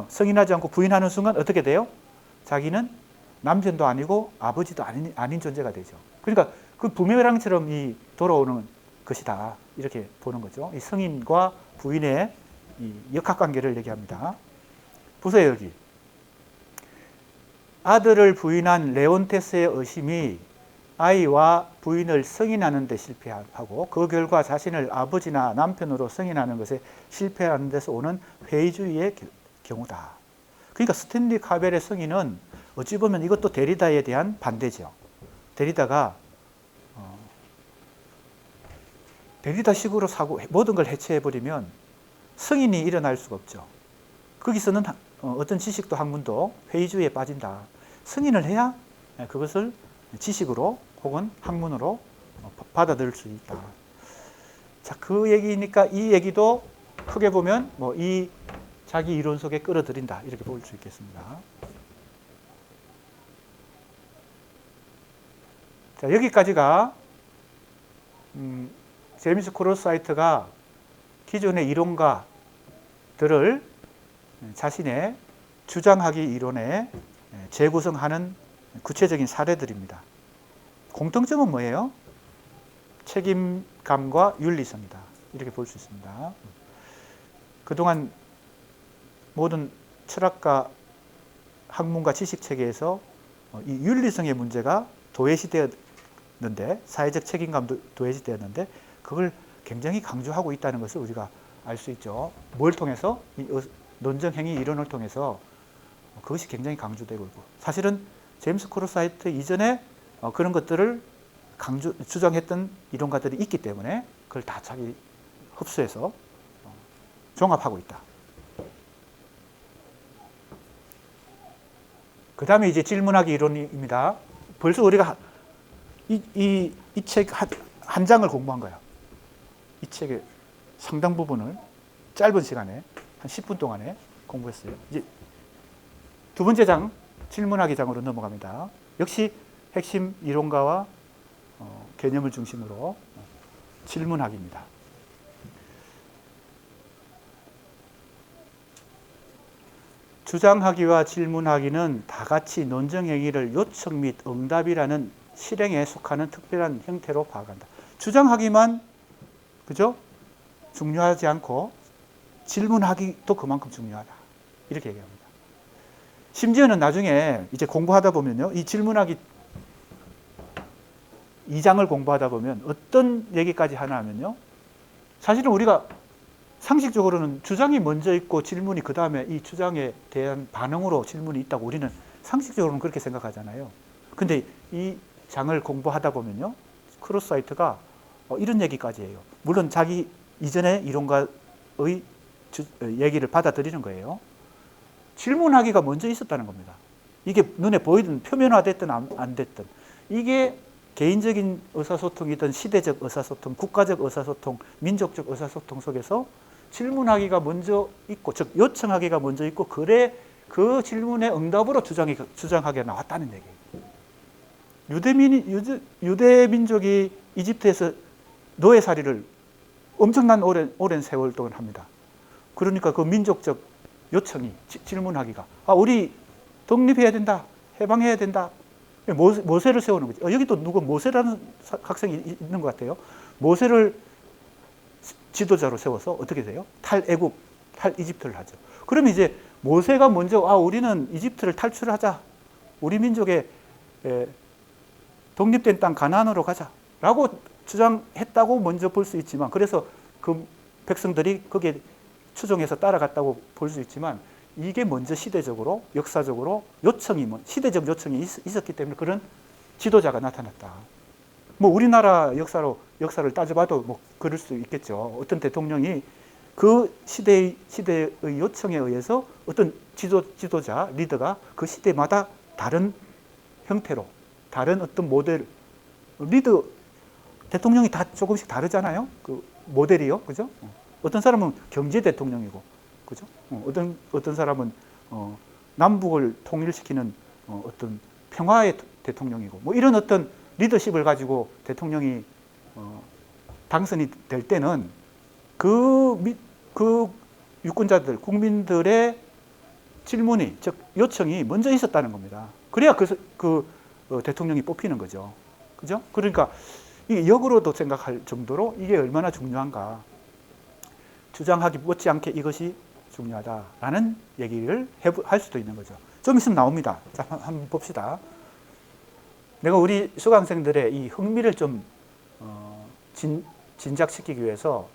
승인하지 않고 부인하는 순간 어떻게 돼요? 자기는 남편도 아니고 아버지도 아닌 존재가 되죠. 그러니까 그 부메랑처럼 돌아오는 것이다. 이렇게 보는 거죠. 이 성인과 부인의 이 역학관계를 얘기합니다. 보세요, 여기. 아들을 부인한 레온테스의 의심이 아이와 부인을 승인하는 데 실패하고, 그 결과 자신을 아버지나 남편으로 승인하는 것에 실패하는 데서 오는 회의주의의 경우다. 그러니까 스탠리 카벨의 승인은 어찌 보면 이것도 데리다에 대한 반대죠. 데리다가 데리다식으로 모든 걸 해체해버리면 승인이 일어날 수가 없죠. 거기서는 어떤 지식도 학문도 회의주의에 빠진다. 승인을 해야 그것을 지식으로 혹은 학문으로 받아들일 수 있다. 자, 그 얘기니까 이 얘기도 크게 보면 이 자기 이론 속에 끌어들인다. 이렇게 볼 수 있겠습니다. 자, 여기까지가 제임스 크로사이트가 기존의 이론가들을 자신의 주장하기 이론에 재구성하는 구체적인 사례들입니다. 공통점은 뭐예요? 책임감과 윤리성이다. 이렇게 볼 수 있습니다. 그동안 모든 철학과 학문과 지식 체계에서 이 윤리성의 문제가 도외시되었는데, 사회적 책임감도 도외시되었는데, 그걸 굉장히 강조하고 있다는 것을 우리가 알 수 있죠. 뭘 통해서? 이 논정행위 이론을 통해서 그것이 굉장히 강조되고 있고, 사실은 제임스 코르사이트 이전에 그런 것들을 주장했던 이론가들이 있기 때문에 그걸 다 자기 흡수해서 종합하고 있다. 그 다음에 이제 질문하기 이론입니다. 벌써 우리가 이 책 한 장을 공부한 거예요. 이 책의 상당 부분을 짧은 시간에 한 10분 동안에 공부했어요. 이제 두 번째 장, 질문하기 장으로 넘어갑니다. 역시 핵심 이론가와 개념을 중심으로 질문하기입니다. 주장하기와 질문하기는 다 같이 논정행위를 요청 및 응답이라는 실행에 속하는 특별한 형태로 파악한다. 주장하기만, 그죠? 중요하지 않고 질문하기도 그만큼 중요하다. 이렇게 얘기합니다. 심지어는 나중에 이제 공부하다 보면요, 이 질문하기 2장을 공부하다 보면 어떤 얘기까지 하나 하면요, 사실은 우리가 상식적으로는 주장이 먼저 있고 질문이 그 다음에 이 주장에 대한 반응으로 질문이 있다고 우리는 상식적으로는 그렇게 생각하잖아요. 근데 이 장을 공부하다 보면요, 크로사이트가 이런 얘기까지 해요. 물론 자기 이전의 이론가의 얘기를 받아들이는 거예요. 질문하기가 먼저 있었다는 겁니다. 이게 눈에 보이든 표면화됐든 안 됐든, 이게 개인적인 의사소통이든 시대적 의사소통, 국가적 의사소통, 민족적 의사소통 속에서 질문하기가 먼저 있고, 즉 요청하기가 먼저 있고, 그래 그 질문의 응답으로 주장하기가 나왔다는 얘기예요. 유대민족이 이집트에서 노예살이를 엄청난 오랜 세월 동안 합니다. 그러니까 그 민족적 요청이, 질문하기가, 우리 독립해야 된다, 해방해야 된다, 모세를 세우는 거죠. 여기 또 누구 모세라는 학생이 있는 것 같아요. 모세를 지도자로 세워서 어떻게 돼요? 탈애굽, 탈이집트를 하죠. 그러면 이제 모세가 먼저 우리는 이집트를 탈출하자, 우리 민족의 독립된 땅 가나안으로 가자라고 주장했다고 먼저 볼 수 있지만, 그래서 그 백성들이 거기에 추종해서 따라갔다고 볼 수 있지만, 이게 먼저 시대적으로, 역사적으로 시대적 요청이 있었기 때문에 그런 지도자가 나타났다. 뭐 우리나라 역사를 따져봐도 뭐 그럴 수 있겠죠. 어떤 대통령이 그 시대의 요청에 의해서 어떤 지도자, 리더가 그 시대마다 다른 형태로, 다른 어떤 모델, 대통령이 다 조금씩 다르잖아요. 그 모델이요, 그죠? 어떤 사람은 경제 대통령이고, 그죠? 어떤 사람은 남북을 통일시키는 어떤 평화의 대통령이고, 뭐 이런 어떤 리더십을 가지고 대통령이 당선이 될 때는 그 유권자들, 국민들의 질문이, 즉 요청이 먼저 있었다는 겁니다. 그래야 그 대통령이 뽑히는 거죠. 그죠? 그러니까 이게 역으로도 생각할 정도로 이게 얼마나 중요한가. 주장하기 못지않게 이것이 중요하다라는 얘기를 할 수도 있는 거죠. 좀 있으면 나옵니다. 자, 한번 봅시다. 내가 우리 수강생들의 이 흥미를 좀 진작시키기 위해서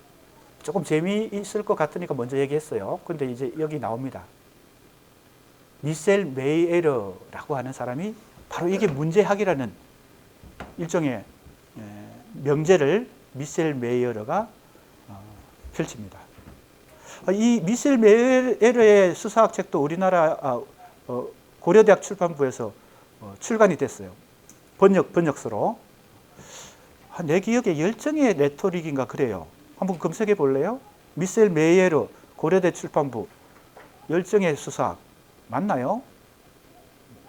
조금 재미있을 것 같으니까 먼저 얘기했어요. 근데 이제 여기 나옵니다. 미셸 메이에러라고 하는 사람이 바로 이게 문제학이라는 일종의 명제를 미셸 메이에러가 펼칩니다. 이 미셸 메이에러의 수사학 책도 우리나라 고려대학 출판부에서 출간이 됐어요. 번역서로. 내 기억에 열정의 레토릭인가 그래요. 한번 검색해 볼래요? 미셸 메이에러 고려대 출판부 열정의 수사학 맞나요?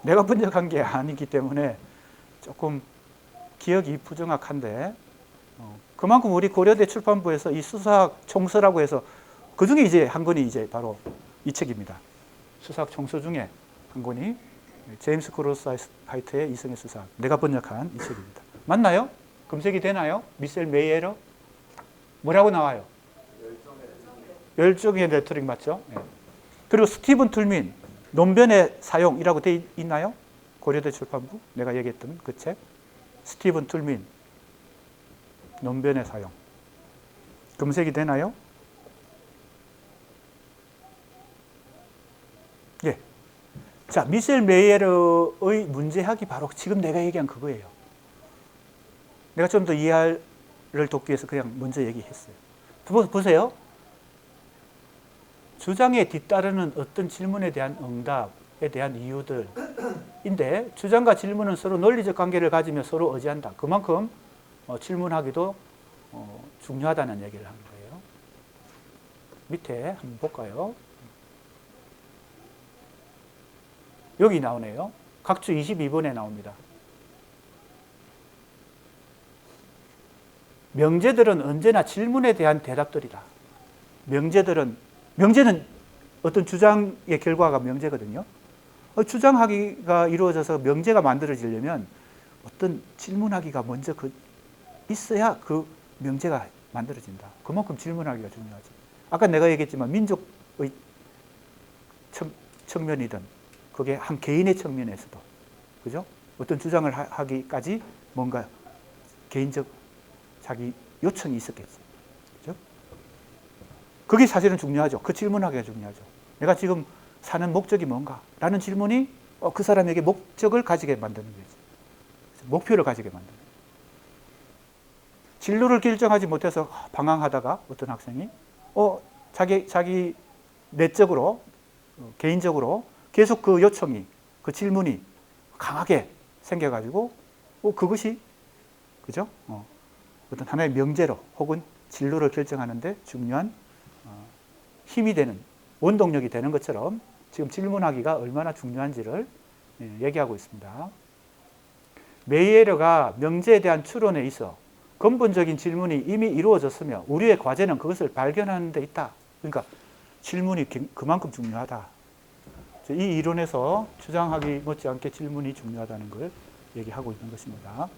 내가 번역한 게 아니기 때문에 조금 기억이 부정확한데, 그만큼 우리 고려대 출판부에서 이 수사학 총서라고 해서 그 중에 이제 한 권이 이제 바로 이 책입니다. 수사학 총서 중에 한 권이 제임스 크로스하이트의 이성의 수사학. 내가 번역한 이 책입니다. 맞나요? 검색이 되나요? 미셸 메이에러? 뭐라고 나와요? 열정의 레토릭 맞죠? 네. 그리고 스티븐 툴민, 논변의 사용이라고 돼 있나요? 고려대 출판부? 내가 얘기했던 그 책. 스티븐 툴민, 논변의 사용. 검색이 되나요? 예. 자, 미셸 메이에러의 문제학이 바로 지금 내가 얘기한 그거예요. 내가 좀 더 이해를 돕기 위해서 그냥 먼저 얘기했어요. 보세요. 주장에 뒤따르는 어떤 질문에 대한 응답에 대한 이유들인데, 주장과 질문은 서로 논리적 관계를 가지며 서로 의지한다. 그만큼 질문하기도 중요하다는 얘기를 하는 거예요. 밑에 한번 볼까요? 여기 나오네요. 각주 22번에 나옵니다. 명제들은 언제나 질문에 대한 대답들이다. 명제는 어떤 주장의 결과가 명제거든요. 주장하기가 이루어져서 명제가 만들어지려면 어떤 질문하기가 먼저 있어야 그 명제가 만들어진다. 그만큼 질문하기가 중요하지. 아까 내가 얘기했지만 민족의 측면이든 그게 한 개인의 측면에서도, 그죠? 어떤 주장을 하기까지 뭔가 개인적 자기 요청이 있었겠지. 그죠? 그게 사실은 중요하죠. 그 질문하기가 중요하죠. 내가 지금 사는 목적이 뭔가? 라는 질문이 그 사람에게 목적을 가지게 만드는 거지. 목표를 가지게 만드는 거지. 진로를 결정하지 못해서 방황하다가 어떤 학생이 자기 내적으로, 개인적으로 계속 그 요청이, 그 질문이 강하게 생겨가지고 그것이, 그죠? 어떤 하나의 명제로 혹은 진로를 결정하는데 중요한 힘이 되는, 원동력이 되는 것처럼 지금 질문하기가 얼마나 중요한지를 얘기하고 있습니다. 메이에러가 명제에 대한 추론에 있어 근본적인 질문이 이미 이루어졌으며 우리의 과제는 그것을 발견하는 데 있다. 그러니까 질문이 그만큼 중요하다. 이 이론에서 주장하기 못지않게 질문이 중요하다는 걸 얘기하고 있는 것입니다.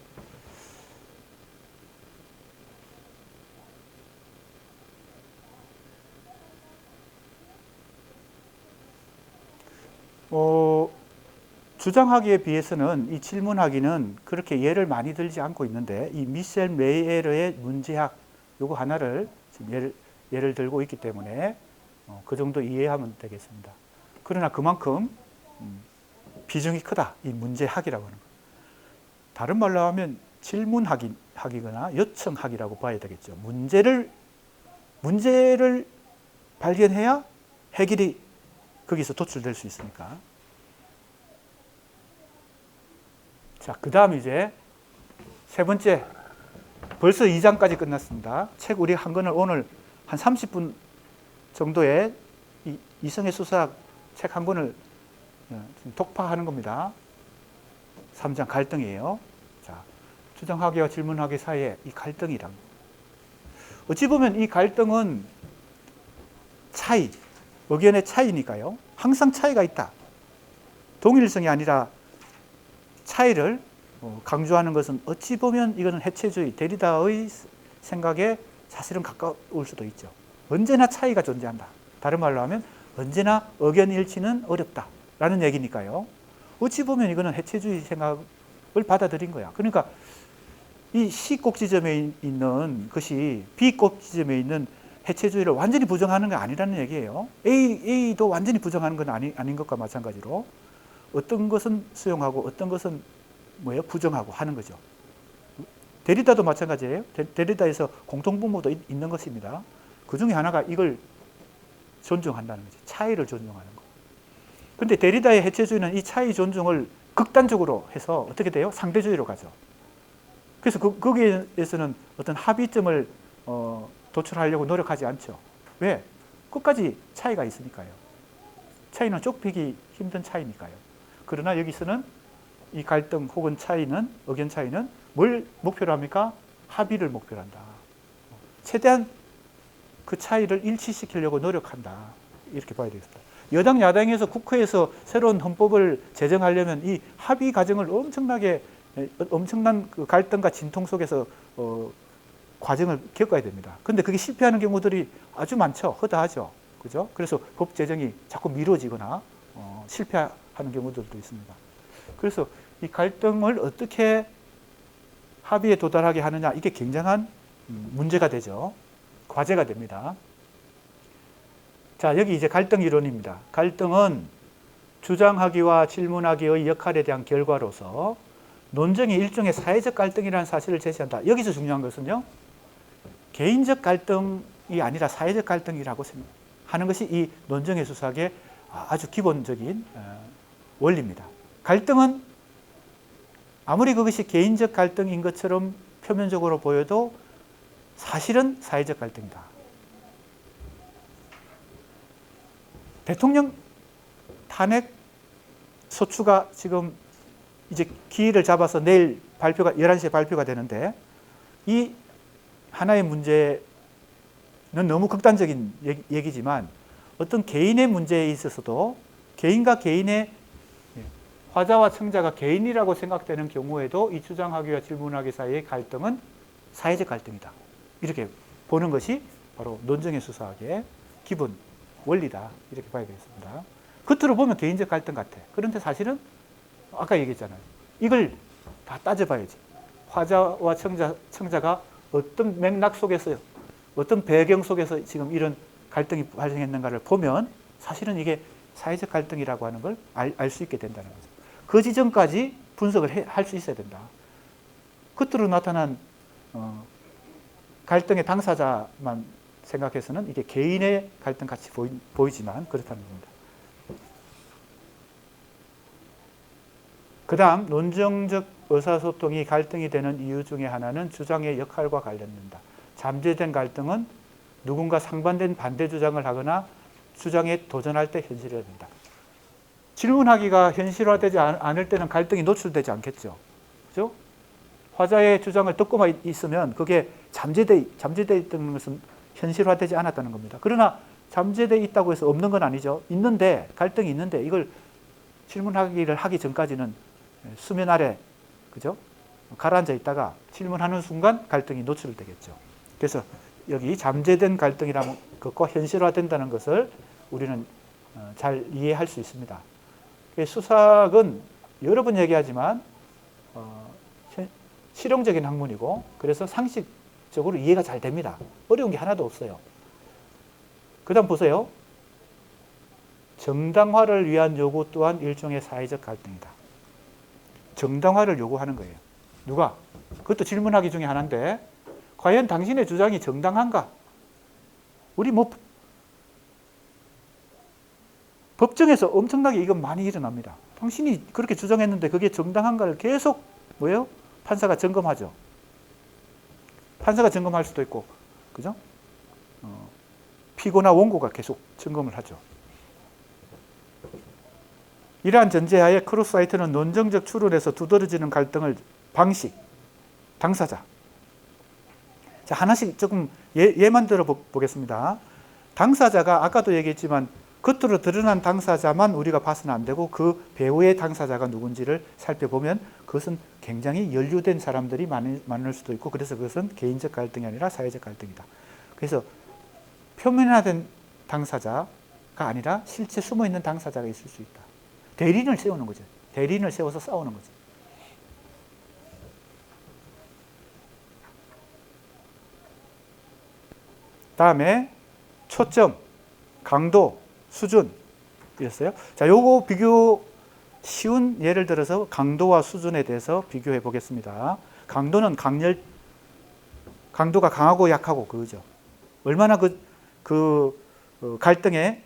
주장하기에 비해서는 이 질문하기는 그렇게 예를 많이 들지 않고 있는데, 이 미셸 메이에러의 문제학 요거 하나를 지금 예를 들고 있기 때문에 그 정도 이해하면 되겠습니다. 그러나 그만큼 비중이 크다. 이 문제학이라고 하는 것. 다른 말로 하면 질문학이거나 요청학이라고 봐야 되겠죠. 문제를 발견해야 해결이 거기서 도출될 수 있으니까. 자, 그 다음 이제 세 번째. 벌써 2장까지 끝났습니다. 책 우리 한 권을 오늘 한 30분 정도의 이성의 수사학 책 한 권을 독파하는 겁니다. 3장 갈등이에요. 자, 주장하기와 질문하기 사이에 이 갈등이란. 어찌 보면 이 갈등은 의견의 차이니까요. 항상 차이가 있다. 동일성이 아니라 차이를 강조하는 것은 어찌 보면 이거는 해체주의, 데리다의 생각에 사실은 가까울 수도 있죠. 언제나 차이가 존재한다. 다른 말로 하면 언제나 의견 일치는 어렵다라는 얘기니까요. 어찌 보면 이거는 해체주의 생각을 받아들인 거야. 그러니까 이 C 꼭지점에 있는 것이 B 꼭지점에 있는 해체주의를 완전히 부정하는 게 아니라는 얘기예요. A도 완전히 부정하는 건 아닌 것과 마찬가지로 어떤 것은 수용하고 어떤 것은 부정하고 하는 거죠. 데리다도 마찬가지예요. 데리다에서 공통분모도 있는 것입니다. 그 중에 하나가 이걸 존중한다는 거죠. 차이를 존중하는 거. 그런데 데리다의 해체주의는 이 차이 존중을 극단적으로 해서 어떻게 돼요? 상대주의로 가죠. 그래서 거기에서는 어떤 합의점을 도출하려고 노력하지 않죠. 왜? 끝까지 차이가 있으니까요. 차이는 좁히기 힘든 차이니까요. 그러나 여기서는 이 갈등 혹은 의견 차이는 뭘 목표로 합니까? 합의를 목표로 한다. 최대한 그 차이를 일치시키려고 노력한다. 이렇게 봐야 되겠습니다. 여당 야당에서 국회에서 새로운 헌법을 제정하려면 이 합의 과정을 엄청난 그 갈등과 진통 속에서 과정을 겪어야 됩니다. 근데 그게 실패하는 경우들이 아주 많죠. 허다하죠. 그죠? 그래서 법 제정이 자꾸 미뤄지거나 실패하는 경우들도 있습니다. 그래서 이 갈등을 어떻게 합의에 도달하게 하느냐, 이게 굉장한 문제가 되죠. 과제가 됩니다. 자, 여기 이제 갈등 이론입니다. 갈등은 주장하기와 질문하기의 역할에 대한 결과로서 논쟁이 일종의 사회적 갈등이라는 사실을 제시한다. 여기서 중요한 것은요, 개인적 갈등이 아니라 사회적 갈등이라고 하는 것이 이 논쟁의 수사학의 아주 기본적인 원리입니다. 갈등은 아무리 그것이 개인적 갈등인 것처럼 표면적으로 보여도 사실은 사회적 갈등이다. 대통령 탄핵 소추가 지금 이제 기일을 잡아서 내일 11시에 발표가 되는데, 이 하나의 문제는 너무 극단적인 얘기지만 어떤 개인의 문제에 있어서도 개인과 개인의 화자와 청자가 개인이라고 생각되는 경우에도 이 주장하기와 질문하기 사이의 갈등은 사회적 갈등이다. 이렇게 보는 것이 바로 논쟁의 수사학의 기본 원리다. 이렇게 봐야 되겠습니다. 겉으로 보면 개인적 갈등 같아. 그런데 사실은 아까 얘기했잖아요. 이걸 다 따져봐야지. 화자와 청자가 어떤 맥락 속에서, 어떤 배경 속에서 지금 이런 갈등이 발생했는가를 보면 사실은 이게 사회적 갈등이라고 하는 걸 알 수 있게 된다는 거죠. 그 지점까지 분석을 할 수 있어야 된다. 겉으로 나타난 갈등의 당사자만 생각해서는 이게 개인의 갈등 같이 보이지만 그렇다는 겁니다. 그 다음, 논정적 의사소통이 갈등이 되는 이유 중에 하나는 주장의 역할과 관련된다. 잠재된 갈등은 누군가 상반된 반대 주장을 하거나 주장에 도전할 때 현실화된다. 질문하기가 현실화되지 않을 때는 갈등이 노출되지 않겠죠. 그죠? 화자의 주장을 듣고만 있으면 그게 잠재되어 있다는 것은 현실화되지 않았다는 겁니다. 그러나 잠재되어 있다고 해서 없는 건 아니죠. 있는데, 갈등이 있는데 이걸 질문하기를 하기 전까지는 수면 아래, 그죠? 가라앉아 있다가 질문하는 순간 갈등이 노출되겠죠. 그래서 여기 잠재된 갈등이라는 것과 현실화된다는 것을 우리는 잘 이해할 수 있습니다. 수사학은 여러 번 얘기하지만 실용적인 학문이고, 그래서 상식적으로 이해가 잘 됩니다. 어려운 게 하나도 없어요. 그 다음 보세요. 정당화를 위한 요구 또한 일종의 사회적 갈등이다. 정당화를 요구하는 거예요. 누가? 그것도 질문하기 중에 하나인데, 과연 당신의 주장이 정당한가? 우리 법정에서 엄청나게 이건 많이 일어납니다. 당신이 그렇게 주장했는데 그게 정당한가를 계속 뭐예요? 판사가 점검하죠. 판사가 점검할 수도 있고, 그죠? 피고나 원고가 계속 점검을 하죠. 이러한 전제하에 크로스사이트는 논정적 추론에서 두드러지는 갈등을 방식, 당사자. 자, 하나씩 조금 예만 들어 보겠습니다. 당사자가 아까도 얘기했지만 겉으로 드러난 당사자만 우리가 봐서는 안 되고 그 배후의 당사자가 누군지를 살펴보면 그것은 굉장히 연루된 사람들이 많을 수도 있고, 그래서 그것은 개인적 갈등이 아니라 사회적 갈등이다. 그래서 표면화된 당사자가 아니라 실제 숨어있는 당사자가 있을 수 있다. 대리인을 세우는 거죠. 대리인을 세워서 싸우는 거죠. 다음에 초점, 강도, 수준 이었어요. 자, 요거 비교 쉬운 예를 들어서 강도와 수준에 대해서 비교해 보겠습니다. 강도는 강도가 강하고 약하고 그거죠. 얼마나 갈등의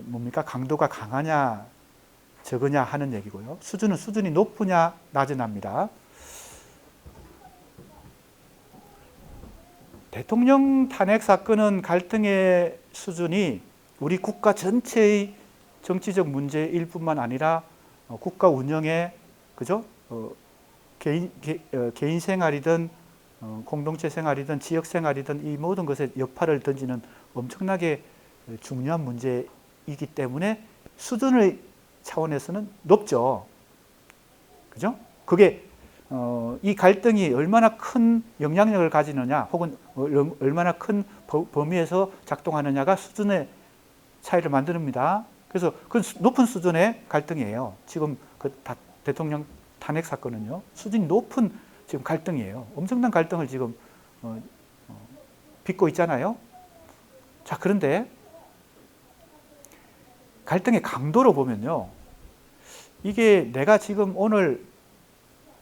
뭡니까? 강도가 강하냐 적으냐 하는 얘기고요. 수준은 수준이 높으냐 낮으냐입니다. 대통령 탄핵 사건은 갈등의 수준이 우리 국가 전체의 정치적 문제일 뿐만 아니라 국가 운영의, 그죠? 개인 생활이든 공동체 생활이든 지역 생활이든 이 모든 것에 여파를 던지는 엄청나게 중요한 문제인 갈등이기 때문에 수준의 차원에서는 높죠. 그죠? 그게 이 갈등이 얼마나 큰 영향력을 가지느냐 혹은 얼마나 큰 범위에서 작동하느냐가 수준의 차이를 만듭니다. 그래서 그 높은 수준의 갈등이에요. 지금 그 대통령 탄핵 사건은요, 수준이 높은 지금 갈등이에요. 엄청난 갈등을 지금 빚고 있잖아요. 자, 그런데 갈등의 강도로 보면요, 이게 내가 지금 오늘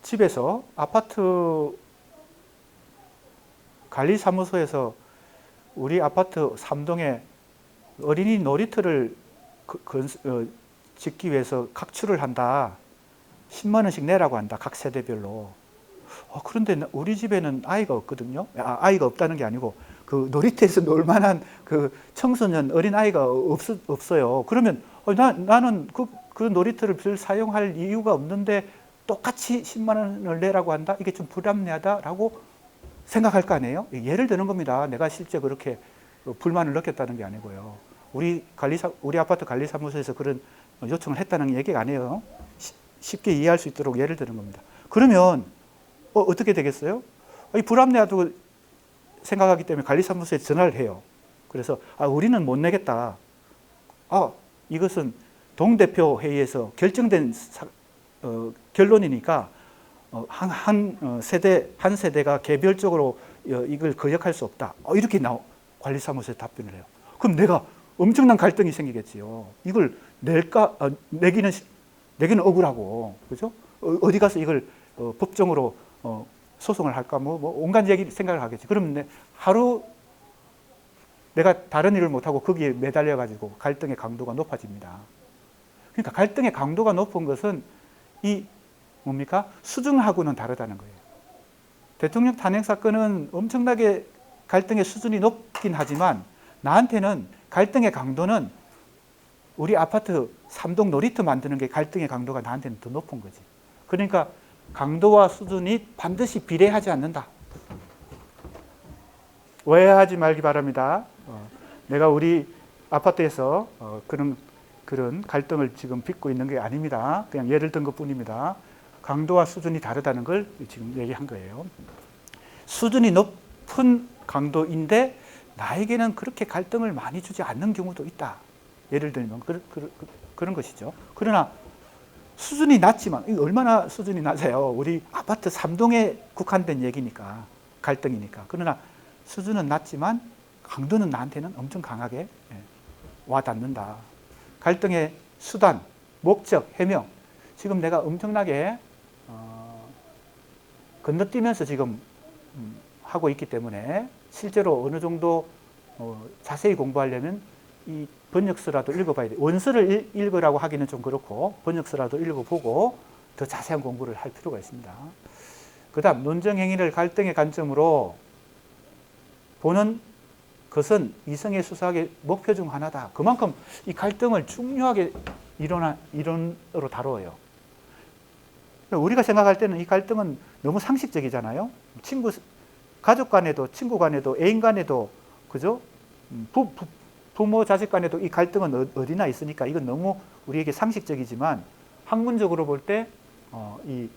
집에서 아파트 관리사무소에서 우리 아파트 3동에 어린이 놀이터를 짓기 위해서 각출을 한다. 10만 원씩 내라고 한다. 각 세대별로. 그런데 우리 집에는 아이가 없거든요. 아이가 없다는 게 아니고 그 놀이터에서 놀 만한 그 청소년 어린 아이가 없어요. 그러면 나는 그 놀이터를 별 사용할 이유가 없는데 똑같이 10만 원을 내라고 한다? 이게 좀 부담내다라고 생각할 거 아니에요? 예를 드는 겁니다. 내가 실제 그렇게 불만을 느꼈다는 게 아니고요. 우리 아파트 관리사무소에서 그런 요청을 했다는 얘기가 아니에요. 쉽게 이해할 수 있도록 예를 드는 겁니다. 그러면 어떻게 되겠어요? 불합리하다고 생각하기 때문에 관리사무소에 전화를 해요. 그래서 우리는 못 내겠다. 이것은 동대표 회의에서 결정된 결론이니까 한 세대가 개별적으로 이걸 거역할 수 없다. 이렇게 관리사무소에 답변을 해요. 그럼 내가 엄청난 갈등이 생기겠지요. 이걸 내기는 억울하고, 그죠? 어디 가서 이걸 법정으로 소송을 할까, 온갖 얘기 생각을 하겠지. 그러면 하루 내가 다른 일을 못하고 거기에 매달려가지고 갈등의 강도가 높아집니다. 그러니까 갈등의 강도가 높은 것은 수준하고는 다르다는 거예요. 대통령 탄핵 사건은 엄청나게 갈등의 수준이 높긴 하지만 나한테는 갈등의 강도는 우리 아파트 3동 놀이터 만드는 게 갈등의 강도가 나한테는 더 높은 거지. 그러니까 강도와 수준이 반드시 비례하지 않는다. 오해하지 말기 바랍니다. 내가 우리 아파트에서 그런 갈등을 지금 빚고 있는 게 아닙니다. 그냥 예를 든 것뿐입니다. 강도와 수준이 다르다는 걸 지금 얘기한 거예요. 수준이 높은 강도인데 나에게는 그렇게 갈등을 많이 주지 않는 경우도 있다. 예를 들면 그런 것이죠. 그러나 수준이 낮지만, 이거 얼마나 수준이 낮아요. 우리 아파트 3동에 국한된 얘기니까, 갈등이니까. 그러나 수준은 낮지만 강도는 나한테는 엄청 강하게 와닿는다. 갈등의 수단, 목적, 해명. 지금 내가 엄청나게 건너뛰면서 지금 하고 있기 때문에 실제로 어느 정도 자세히 공부하려면 이 번역서라도 읽어봐야 돼요. 원서를 읽으라고 하기는 좀 그렇고 번역서라도 읽어보고 더 자세한 공부를 할 필요가 있습니다. 그 다음 논정행위를 갈등의 관점으로 보는 것은 이성의 수사학의 목표 중 하나다. 그만큼 이 갈등을 중요하게 이론으로 다뤄요. 우리가 생각할 때는 이 갈등은 너무 상식적이잖아요. 가족 간에도, 친구 간에도, 애인 간에도, 그죠? 부모, 자식 간에도 이 갈등은 어디나 있으니까 이건 너무 우리에게 상식적이지만 학문적으로 볼 때 이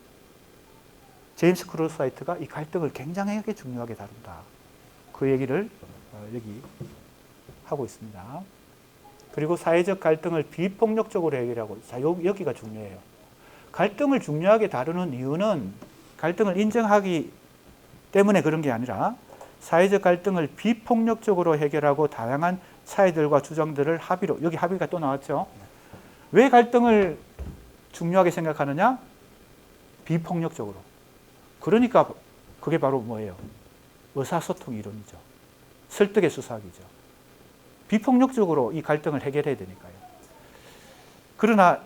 제임스 크로스화이트가 이 갈등을 굉장히 중요하게 다룬다. 그 얘기를 여기 하고 있습니다. 그리고 사회적 갈등을 비폭력적으로 해결하고, 여기가 중요해요. 갈등을 중요하게 다루는 이유는 갈등을 인정하기 때문에 그런 게 아니라 사회적 갈등을 비폭력적으로 해결하고 다양한 차이들과 주장들을 합의로, 여기 합의가 또 나왔죠. 왜 갈등을 중요하게 생각하느냐? 비폭력적으로. 그러니까 그게 바로 뭐예요? 의사소통 이론이죠. 설득의 수사학이죠. 비폭력적으로 이 갈등을 해결해야 되니까요. 그러나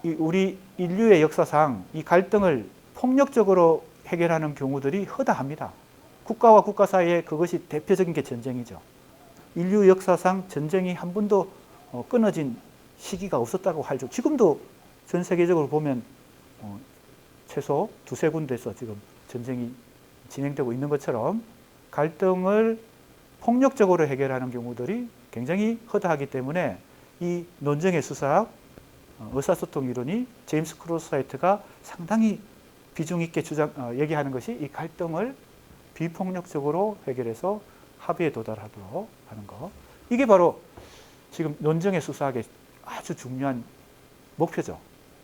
우리 인류의 역사상 이 갈등을 폭력적으로 해결하는 경우들이 허다합니다. 국가와 국가 사이에 그것이 대표적인 게 전쟁이죠. 인류 역사상 전쟁이 한 번도 끊어진 시기가 없었다고 하죠. 지금도 전 세계적으로 보면 최소 두세 군데에서 지금 전쟁이 진행되고 있는 것처럼 갈등을 폭력적으로 해결하는 경우들이 굉장히 허다하기 때문에 이 논증의 수사학, 의사소통 이론이 제임스 크로스하이트가 상당히 비중 있게 얘기하는 것이 이 갈등을 비폭력적으로 해결해서 합의에 도달하도록 하는 것. 이게 바로 지금 논증의 수사학의 아주 중요한 목표죠.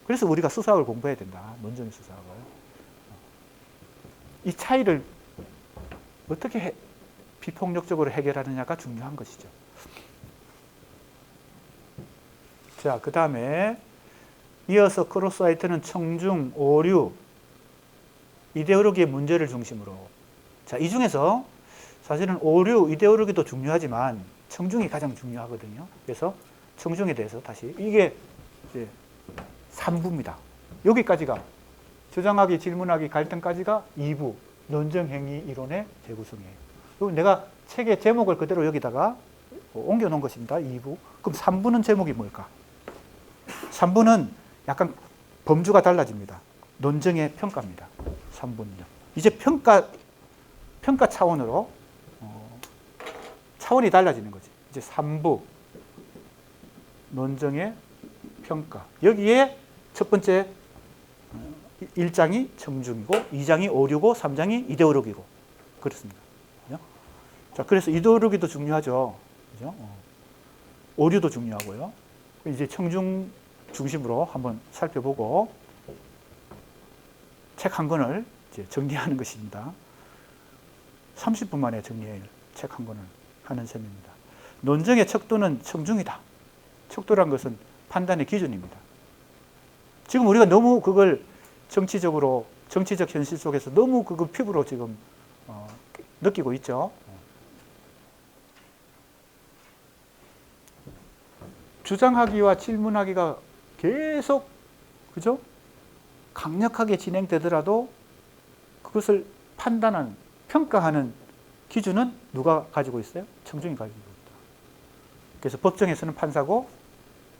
그래서 우리가 수사학을 공부해야 된다. 논증의 수사학을. 이 차이를 어떻게 비폭력적으로 해결하느냐가 중요한 것이죠. 자, 그 다음에 이어서 크로스하이트는 청중, 오류, 이데올로기의 문제를 중심으로. 자, 이 중에서 사실은 오류, 이데올로기도 중요하지만 청중이 가장 중요하거든요. 그래서 청중에 대해서 다시 이게 이제 3부입니다. 여기까지가 주장하기, 질문하기, 갈등까지가 2부 논증행위 이론의 재구성이에요. 그리고 내가 책의 제목을 그대로 여기다가 옮겨 놓은 것입니다. 2부. 그럼 3부는 제목이 뭘까? 3부는 약간 범주가 달라집니다. 논증의 평가입니다. 3부는요. 이제 평가 차원으로 차원이 달라지는 거지. 이제 3부 논증의 평가. 여기에 첫 번째 1장이 청중이고 2장이 오류고 3장이 이데올로기고 그렇습니다. 그죠? 자, 그래서 이데올로기도 중요하죠. 그죠? 오류도 중요하고요. 이제 청중 중심으로 한번 살펴보고 책 한 권을 이제 정리하는 것입니다. 30분 만에 정리할 책 한 권을 하는 셈입니다. 논증의 척도는 청중이다. 척도란 것은 판단의 기준입니다. 지금 우리가 너무 그걸 정치적 현실 속에서 너무 그걸 피부로 지금 느끼고 있죠. 주장하기와 질문하기가 계속 그죠? 강력하게 진행되더라도 그것을 판단하는, 평가하는 기준은 누가 가지고 있어요? 청중이 가지고 있다. 그래서 법정에서는 판사고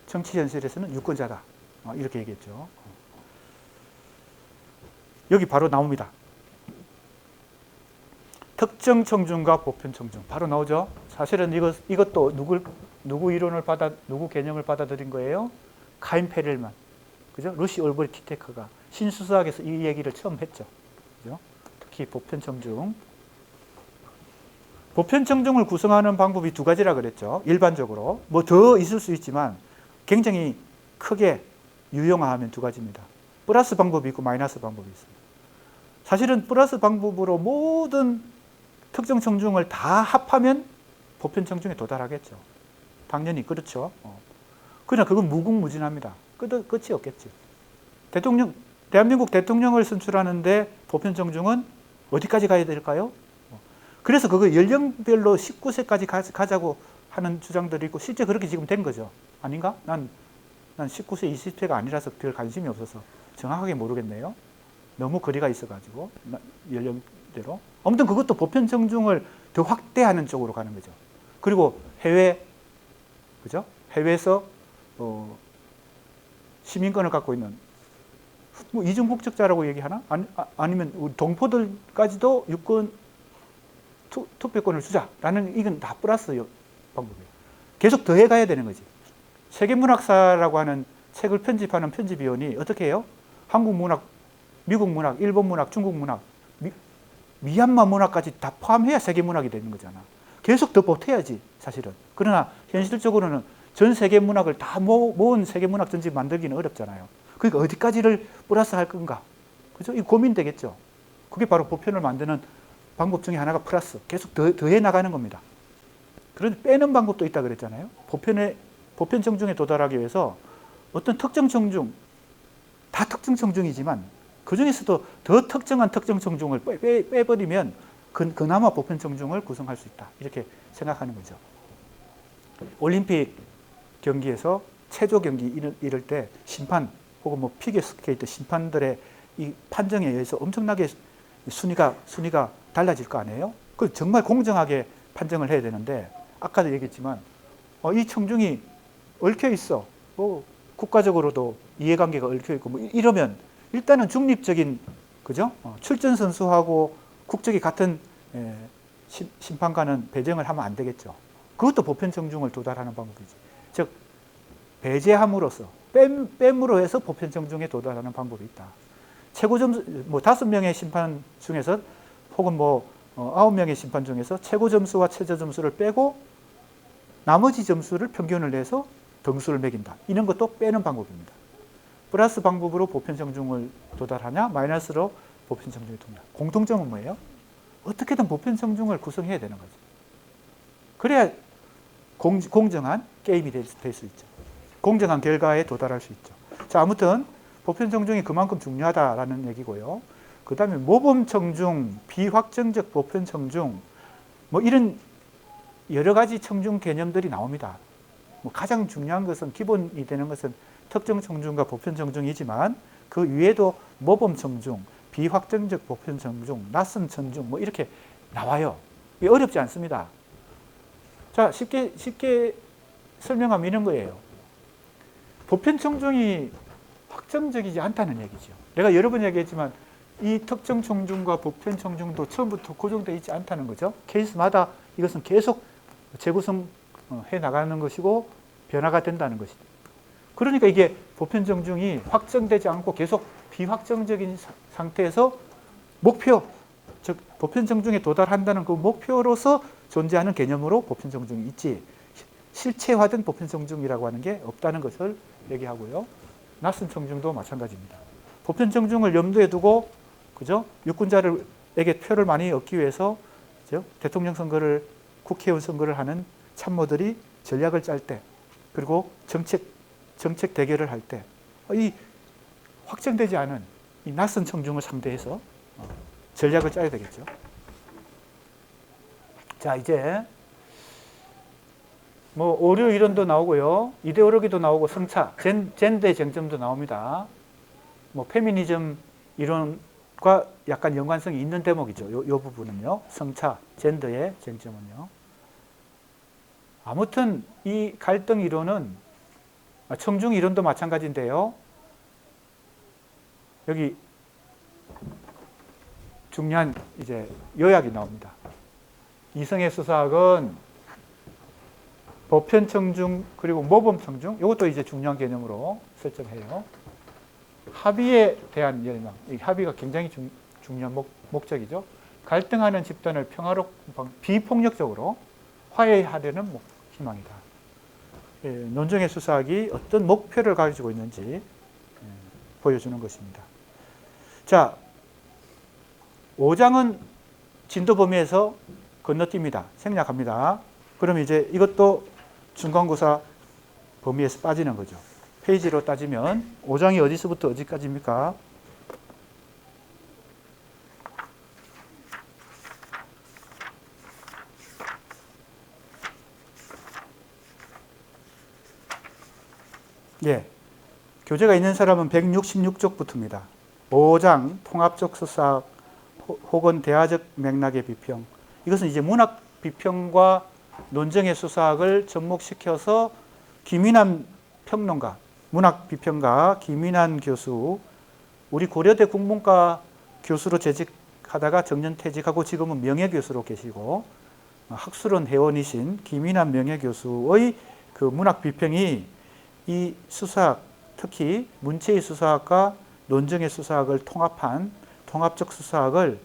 정치 현실에서는 유권자다. 이렇게 얘기했죠. 여기 바로 나옵니다. 특정 청중과 보편 청중 바로 나오죠. 사실은 이것도 누구 개념을 받아들인 거예요? 카인 페렐만, 그죠? 루시 올브리 티테크가 신수사학에서 이 얘기를 처음 했죠. 그죠? 특히 보편 청중. 보편 청중을 구성하는 방법이 두 가지라 그랬죠. 일반적으로 뭐 더 있을 수 있지만 굉장히 크게 유형화하면 두 가지입니다. 플러스 방법이 있고 마이너스 방법이 있습니다. 사실은 플러스 방법으로 모든 특정 청중을 다 합하면 보편 청중에 도달하겠죠. 당연히 그렇죠. 그러나 그건 무궁무진합니다. 끝이 없겠죠. 대한민국 대통령을 선출하는데 보편 청중은 어디까지 가야 될까요? 그래서 그거 연령별로 19세까지 가자고 하는 주장들이 있고 실제 그렇게 지금 된 거죠. 아닌가? 난 19세, 20세가 아니라서 별 관심이 없어서 정확하게 모르겠네요. 너무 거리가 있어가지고 연령대로. 아무튼 그것도 보편 청중을 더 확대하는 쪽으로 가는 거죠. 그리고 그죠? 해외에서 시민권을 갖고 있는 뭐 이중국적자라고 얘기하나? 아니면 우리 동포들까지도 투표권을 주자라는 이건 다 플러스 방법이에요. 계속 더해 가야 되는 거지. 세계문학사라고 하는 책을 편집하는 편집위원이 어떻게 해요? 한국 문학, 미국 문학, 일본 문학, 중국 문학, 미얀마 문학까지 다 포함해야 세계문학이 되는 거잖아. 계속 더 보태야지 사실은. 그러나 현실적으로는 전 세계 문학을 다 모은 세계문학 전집 만들기는 어렵잖아요. 그러니까 어디까지를 플러스 할 건가? 그죠? 이 고민되겠죠. 그게 바로 보편을 만드는 방법 중에 하나가 플러스. 계속 더해 나가는 겁니다. 그런데 빼는 방법도 있다 그랬잖아요. 보편 청중에 도달하기 위해서 어떤 특정 청중, 다 특정 청중이지만 그 중에서도 더 특정한 특정 청중을 빼버리면 그나마 보편 청중을 구성할 수 있다. 이렇게 생각하는 거죠. 올림픽 경기에서 체조 경기 이럴 때 심판 혹은 뭐 피겨스케이트 심판들의 이 판정에 의해서 엄청나게 순위가 달라질 거 아니에요? 그 정말 공정하게 판정을 해야 되는데 아까도 얘기했지만 이 청중이 얽혀 있어. 뭐 국가적으로도 이해관계가 얽혀 있고 뭐 이러면 일단은 중립적인 그죠? 출전 선수하고 국적이 같은 심판관은 배정을 하면 안 되겠죠. 그것도 보편 청중을 도달하는 방법이지. 즉 배제함으로써 뺨으로 해서 보편 정중에 도달하는 방법이 있다. 최고 점수 뭐 5명의 심판 중에서 혹은 뭐 9명의 심판 중에서 최고 점수와 최저 점수를 빼고 나머지 점수를 평균을 내서 등수를 매긴다. 이런 것도 빼는 방법입니다. 플러스 방법으로 보편 정중을 도달하냐, 마이너스로 보편 정중에 도달하냐. 공통점은 뭐예요? 어떻게든 보편 정중을 구성해야 되는 거죠. 그래야 공정한 게임이 될 수 있죠. 공정한 결과에 도달할 수 있죠. 자, 아무튼 보편 정중이 그만큼 중요하다라는 얘기고요. 그 다음에 모범 청중, 비확정적 보편 청중, 뭐 이런 여러 가지 청중 개념들이 나옵니다. 뭐 가장 중요한 것은, 기본이 되는 것은 특정 청중과 보편 청중이지만 그 위에도 모범 청중, 비확정적 보편 청중, 낯선 청중 뭐 이렇게 나와요. 이게 어렵지 않습니다. 자, 쉽게 설명하면 이런 거예요. 보편 청중이 확정적이지 않다는 얘기죠. 내가 여러 번 얘기했지만 이 특정 청중과 보편 청중도 처음부터 고정되어 있지 않다는 거죠. 케이스마다 이것은 계속 재구성해 나가는 것이고 변화가 된다는 것이죠. 그러니까 이게 보편 청중이 확정되지 않고 계속 비확정적인 상태에서 목표, 즉 보편 청중에 도달한다는 그 목표로서 존재하는 개념으로 보편 청중이 있지, 실체화된 보편 청중이라고 하는 게 없다는 것을 얘기하고요. 낯선 청중도 마찬가지입니다. 보편 청중을 염두에 두고, 그죠? 유권자에게 표를 많이 얻기 위해서, 그죠? 대통령 선거를, 국회의원 선거를 하는 참모들이 전략을 짤 때, 그리고 정책 대결을 할 때, 이 확정되지 않은 이 낯선 청중을 상대해서 전략을 짜야 되겠죠. 자, 이제 뭐 오류 이론도 나오고요, 이데올로기도 나오고, 성차, 젠더의 쟁점도 나옵니다. 뭐 페미니즘 이론과 약간 연관성이 있는 대목이죠. 요 부분은요. 성차, 젠더의 쟁점은요. 아무튼 이 갈등 이론은, 청중 이론도 마찬가지인데요. 여기 중요한 이제 요약이 나옵니다. 이성애 수사학은 보편 청중 그리고 모범 청중, 이것도 이제 중요한 개념으로 설정해요. 합의에 대한 열망, 이 합의가 굉장히 중요한 목적이죠. 갈등하는 집단을 평화롭고 비폭력적으로 화해하려는 희망이다. 예, 논정의 수사학이 어떤 목표를 가지고 있는지 보여주는 것입니다. 자, 5장은 진도 범위에서 건너뜁니다. 생략합니다. 그럼 이제 이것도 중간고사 범위에서 빠지는 거죠. 페이지로 따지면 5장이 어디서부터 어디까지입니까? 예, 교재가 있는 사람은 166쪽부터입니다. 5장 통합적 수사학 혹은 대화적 맥락의 비평. 이것은 이제 문학 비평과 논정의 수사학을 접목시켜서 김인환 평론가, 문학 비평가 김인환 교수, 우리 고려대 국문과 교수로 재직하다가 정년퇴직하고 지금은 명예교수로 계시고 학술원 회원이신 김인환 명예교수의 그 문학 비평이 이 수사학, 특히 문체의 수사학과 논정의 수사학을 통합한 통합적 수사학을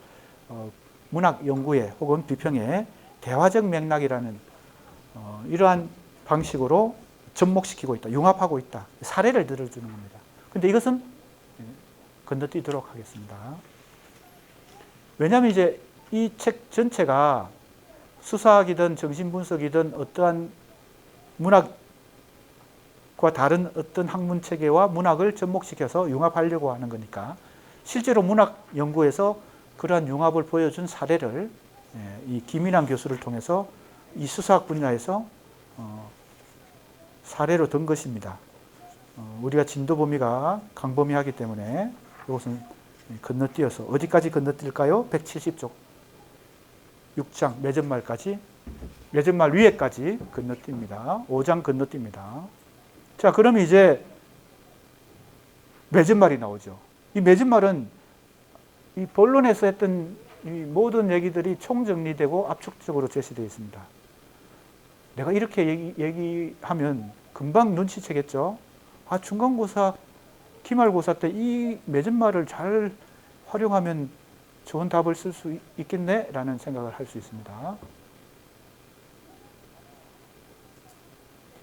문학 연구에 혹은 비평에 대화적 맥락이라는 이러한 방식으로 접목시키고 있다, 융합하고 있다, 사례를 들어주는 겁니다. 그런데 이것은 건너뛰도록 하겠습니다. 왜냐하면 이제 이 책 전체가 수사학이든 정신분석이든 어떠한 문학과 다른 어떤 학문 체계와 문학을 접목시켜서 융합하려고 하는 거니까, 실제로 문학 연구에서 그러한 융합을 보여준 사례를 이 김인환 교수를 통해서 이 수사학 분야에서 사례로 든 것입니다. 우리가 진도 범위가 강범위하기 때문에 이것은 건너뛰어서 어디까지 건너뛸까요? 170쪽 6장 매점말까지, 매점말 위에까지 건너뜁니다. 5장 건너뜁니다. 자, 그럼 이제 매점말이 나오죠. 이 매점말은 이 본론에서 했던 이 모든 얘기들이 총정리되고 압축적으로 제시되어 있습니다. 내가 이렇게 얘기하면 금방 눈치채겠죠. 아, 중간고사, 기말고사 때 이 맺은말을 잘 활용하면 좋은 답을 쓸 수 있겠네? 라는 생각을 할 수 있습니다.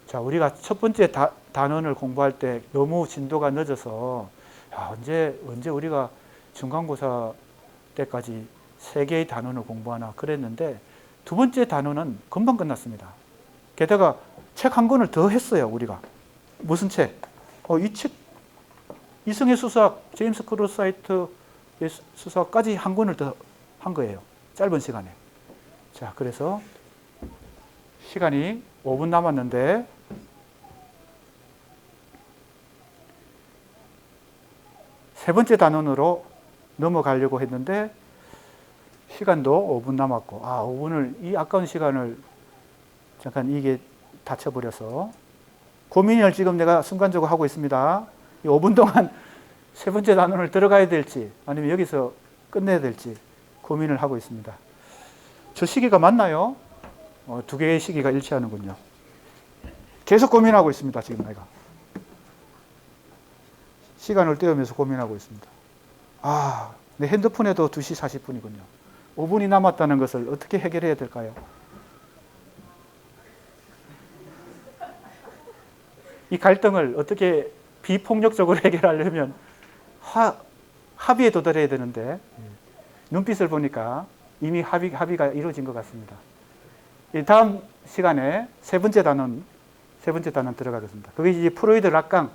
자, 우리가 첫 번째 단원을 공부할 때 너무 진도가 늦어서 야, 언제 우리가 중간고사 때까지 3개의 단원을 공부하나 그랬는데 두 번째 단원은 금방 끝났습니다. 게다가 책 한 권을 더 했어요, 우리가. 무슨 책? 이 책, 이승의 수사학, 제임스 크로사이트의 수사까지 한 권을 더 한 거예요. 짧은 시간에. 자, 그래서 시간이 5분 남았는데 세 번째 단원으로 넘어가려고 했는데 시간도 5분 남았고, 5분을, 이 아까운 시간을 잠깐 이게 다쳐버려서 고민을 지금 내가 순간적으로 하고 있습니다. 이 5분 동안 세 번째 단원을 들어가야 될지 아니면 여기서 끝내야 될지 고민을 하고 있습니다. 저 시기가 맞나요? 두 개의 시기가 일치하는군요. 계속 고민하고 있습니다. 지금 내가. 시간을 때우면서 고민하고 있습니다. 내 핸드폰에도 2시 40분이군요. 5분이 남았다는 것을 어떻게 해결해야 될까요? 이 갈등을 어떻게 비폭력적으로 해결하려면 합의에 도달해야 되는데 눈빛을 보니까 이미 합의가 이루어진 것 같습니다. 다음 시간에 세 번째 단원 들어가겠습니다. 그게 이제 프로이드, 락강,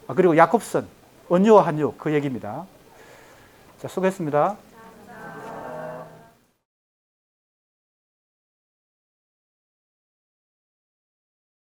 그리고 야콥슨, 언유와 한유 그 얘기입니다. 자, 수고했습니다.